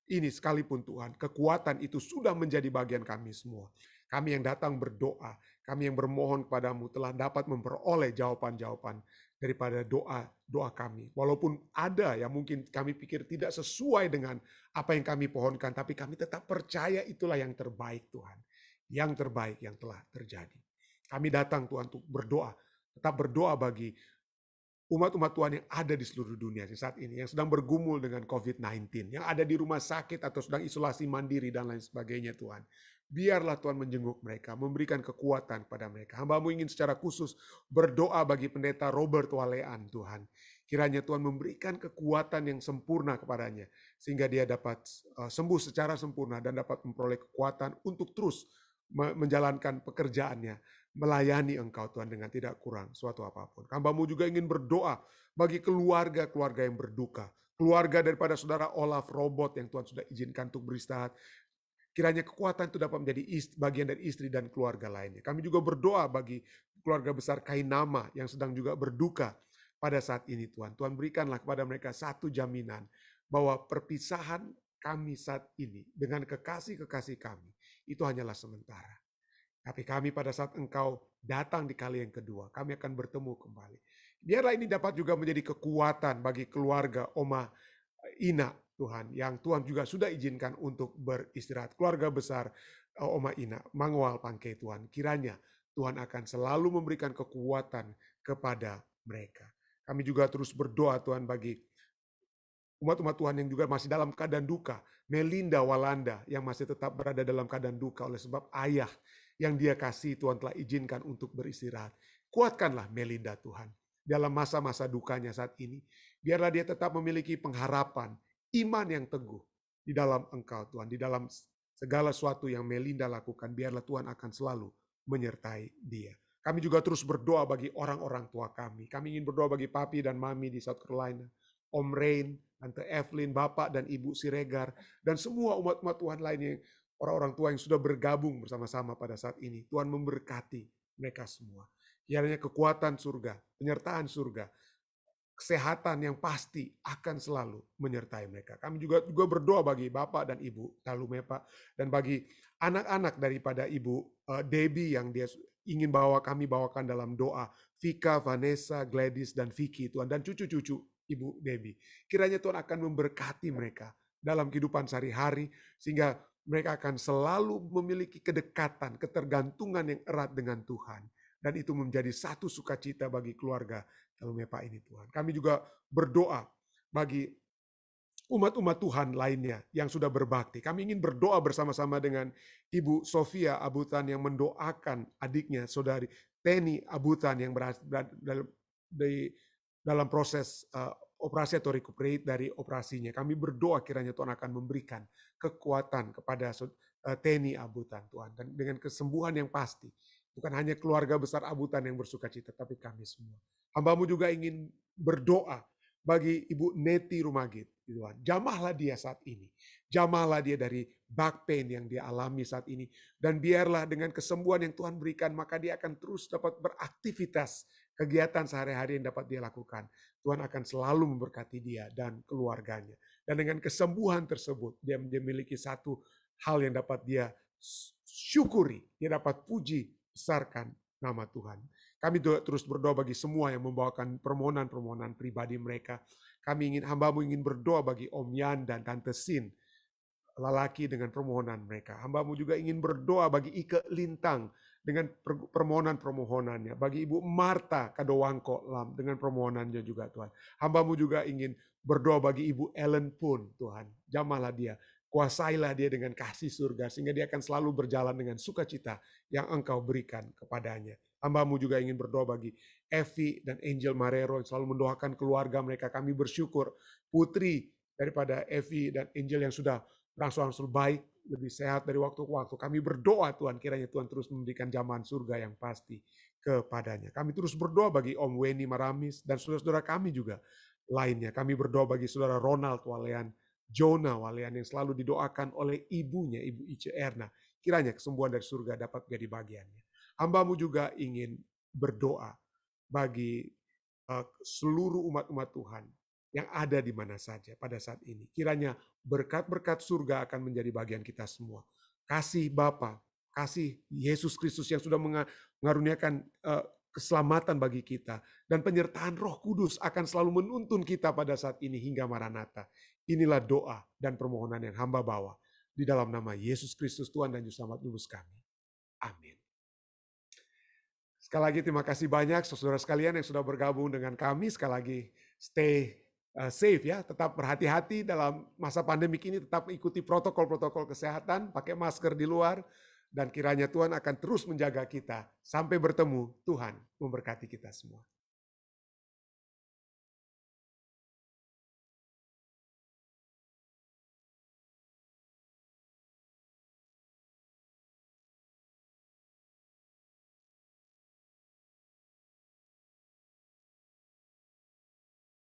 ini sekalipun Tuhan, kekuatan itu sudah menjadi bagian kami semua. Kami yang datang berdoa, kami yang bermohon kepadamu telah dapat memperoleh jawaban-jawaban daripada doa kami. Walaupun ada yang mungkin kami pikir tidak sesuai dengan apa yang kami pohonkan, tapi kami tetap percaya itulah yang terbaik Tuhan. Yang terbaik yang telah terjadi. Kami datang Tuhan untuk berdoa, tetap berdoa bagi umat-umat Tuhan yang ada di seluruh dunia saat ini, yang sedang bergumul dengan COVID-19, yang ada di rumah sakit atau sedang isolasi mandiri dan lain sebagainya Tuhan. Biarlah Tuhan menjenguk mereka, memberikan kekuatan kepada mereka. Hamba-Mu ingin secara khusus berdoa bagi pendeta Robert Walean Tuhan. Kiranya Tuhan memberikan kekuatan yang sempurna kepadanya, sehingga dia dapat sembuh secara sempurna dan dapat memperoleh kekuatan untuk terus menjalankan pekerjaannya, melayani Engkau Tuhan dengan tidak kurang suatu apapun. Hamba-Mu juga ingin berdoa bagi keluarga-keluarga yang berduka. Keluarga daripada saudara Olaf Robot yang Tuhan sudah izinkan untuk beristirahat. Kiranya kekuatan itu dapat menjadi bagian dari istri dan keluarga lainnya. Kami juga berdoa bagi keluarga besar Kainama yang sedang juga berduka pada saat ini Tuhan. Tuhan berikanlah kepada mereka satu jaminan bahwa perpisahan kami saat ini dengan kekasih-kekasih kami itu hanyalah sementara. Tapi kami pada saat Engkau datang di kali yang kedua, kami akan bertemu kembali. Biarlah ini dapat juga menjadi kekuatan bagi keluarga Oma Ina Tuhan, yang Tuhan juga sudah izinkan untuk beristirahat. Keluarga besar Oma Ina, Mangwal Pangke Tuhan, kiranya Tuhan akan selalu memberikan kekuatan kepada mereka. Kami juga terus berdoa Tuhan bagi umat-umat Tuhan yang juga masih dalam keadaan duka. Melinda Walanda yang masih tetap berada dalam keadaan duka oleh sebab ayah yang dia kasih Tuhan telah izinkan untuk beristirahat. Kuatkanlah Melinda Tuhan dalam masa-masa dukanya saat ini. Biarlah dia tetap memiliki pengharapan, iman yang teguh di dalam Engkau Tuhan. Di dalam segala sesuatu yang Melinda lakukan, biarlah Tuhan akan selalu menyertai dia. Kami juga terus berdoa bagi orang-orang tua kami. Kami ingin berdoa bagi papi dan mami di South Carolina. Om Rain, Tante Evelyn, Bapak dan Ibu Siregar, dan semua umat-umat Tuhan lainnya, orang-orang tua yang sudah bergabung bersama-sama pada saat ini. Tuhan memberkati mereka semua. Kiranya kekuatan surga, penyertaan surga, kesehatan yang pasti akan selalu menyertai mereka. Kami juga berdoa bagi Bapak dan Ibu Talumepa, dan bagi anak-anak daripada Ibu Debbie yang dia ingin kami bawakan dalam doa. Vika, Vanessa, Gladys, dan Vicky Tuhan, dan cucu-cucu Ibu Debbie. Kiranya Tuhan akan memberkati mereka dalam kehidupan sehari-hari, sehingga mereka akan selalu memiliki kedekatan, ketergantungan yang erat dengan Tuhan. Dan itu menjadi satu sukacita bagi keluarga Talumepa ini Tuhan. Kami juga berdoa bagi umat-umat Tuhan lainnya yang sudah berbakti. Kami ingin berdoa bersama-sama dengan Ibu Sofia Abutan yang mendoakan adiknya, saudari Teni Abutan yang berada dalam proses operasi atau recuperate dari operasinya. Kami berdoa kiranya Tuhan akan memberikan kekuatan kepada Teni Abutan Tuhan. Dan dengan kesembuhan yang pasti. Bukan hanya keluarga besar Abutan yang bersukacita, tapi kami semua. Hamba-Mu juga ingin berdoa bagi Ibu Neti Rumagit. Tuhan, jamahlah dia saat ini. Jamahlah dia dari back pain yang dia alami saat ini. Dan biarlah dengan kesembuhan yang Tuhan berikan, maka dia akan terus dapat beraktivitas. Kegiatan sehari-hari yang dapat dia lakukan. Tuhan akan selalu memberkati dia dan keluarganya. Dan dengan kesembuhan tersebut, dia memiliki satu hal yang dapat dia syukuri. Dia dapat puji, besarkan nama Tuhan. Kami terus berdoa bagi semua yang membawakan permohonan-permohonan pribadi mereka. Kami ingin, hamba-Mu ingin berdoa bagi Om Yan dan Tante Sin. lelaki dengan permohonan mereka. Hamba-Mu juga ingin berdoa bagi Ike Lintang dengan permohonan-permohonannya. Bagi Ibu Marta Kadowangko Lam dengan permohonannya juga Tuhan. Hamba-Mu juga ingin berdoa bagi Ibu Ellen pun Tuhan. Jamahlah dia, kuasailah dia dengan kasih surga sehingga dia akan selalu berjalan dengan sukacita yang Engkau berikan kepadanya. Hamba-Mu juga ingin berdoa bagi Evi dan Angel Marrero yang selalu mendoakan keluarga mereka. Kami bersyukur putri daripada Evi dan Angel yang sudah berangsur-angsur baik, lebih sehat dari waktu ke waktu. Kami berdoa Tuhan, kiranya Tuhan terus memberikan zaman surga yang pasti kepadanya. Kami terus berdoa bagi Om Weni Maramis dan saudara-saudara kami juga lainnya. Kami berdoa bagi saudara Ronald Walean, Jonah Walean yang selalu didoakan oleh ibunya, Ibu Ice Erna. Kiranya kesembuhan dari surga dapat menjadi bagiannya. Hamba-Mu juga ingin berdoa bagi seluruh umat-umat Tuhan yang ada di mana saja pada saat ini. Kiranya berkat-berkat surga akan menjadi bagian kita semua. Kasih Bapa, kasih Yesus Kristus yang sudah mengaruniakan keselamatan bagi kita, dan penyertaan Roh Kudus akan selalu menuntun kita pada saat ini hingga Maranatha. Inilah doa dan permohonan yang hamba bawa di dalam nama Yesus Kristus Tuhan dan Juru Selamat Nebus kami. Amin. Sekali lagi terima kasih banyak saudara sekalian yang sudah bergabung dengan kami. Sekali lagi stay safe ya, tetap berhati-hati dalam masa pandemik ini, tetap ikuti protokol-protokol kesehatan, pakai masker di luar, dan kiranya Tuhan akan terus menjaga kita. Sampai bertemu, Tuhan memberkati kita semua.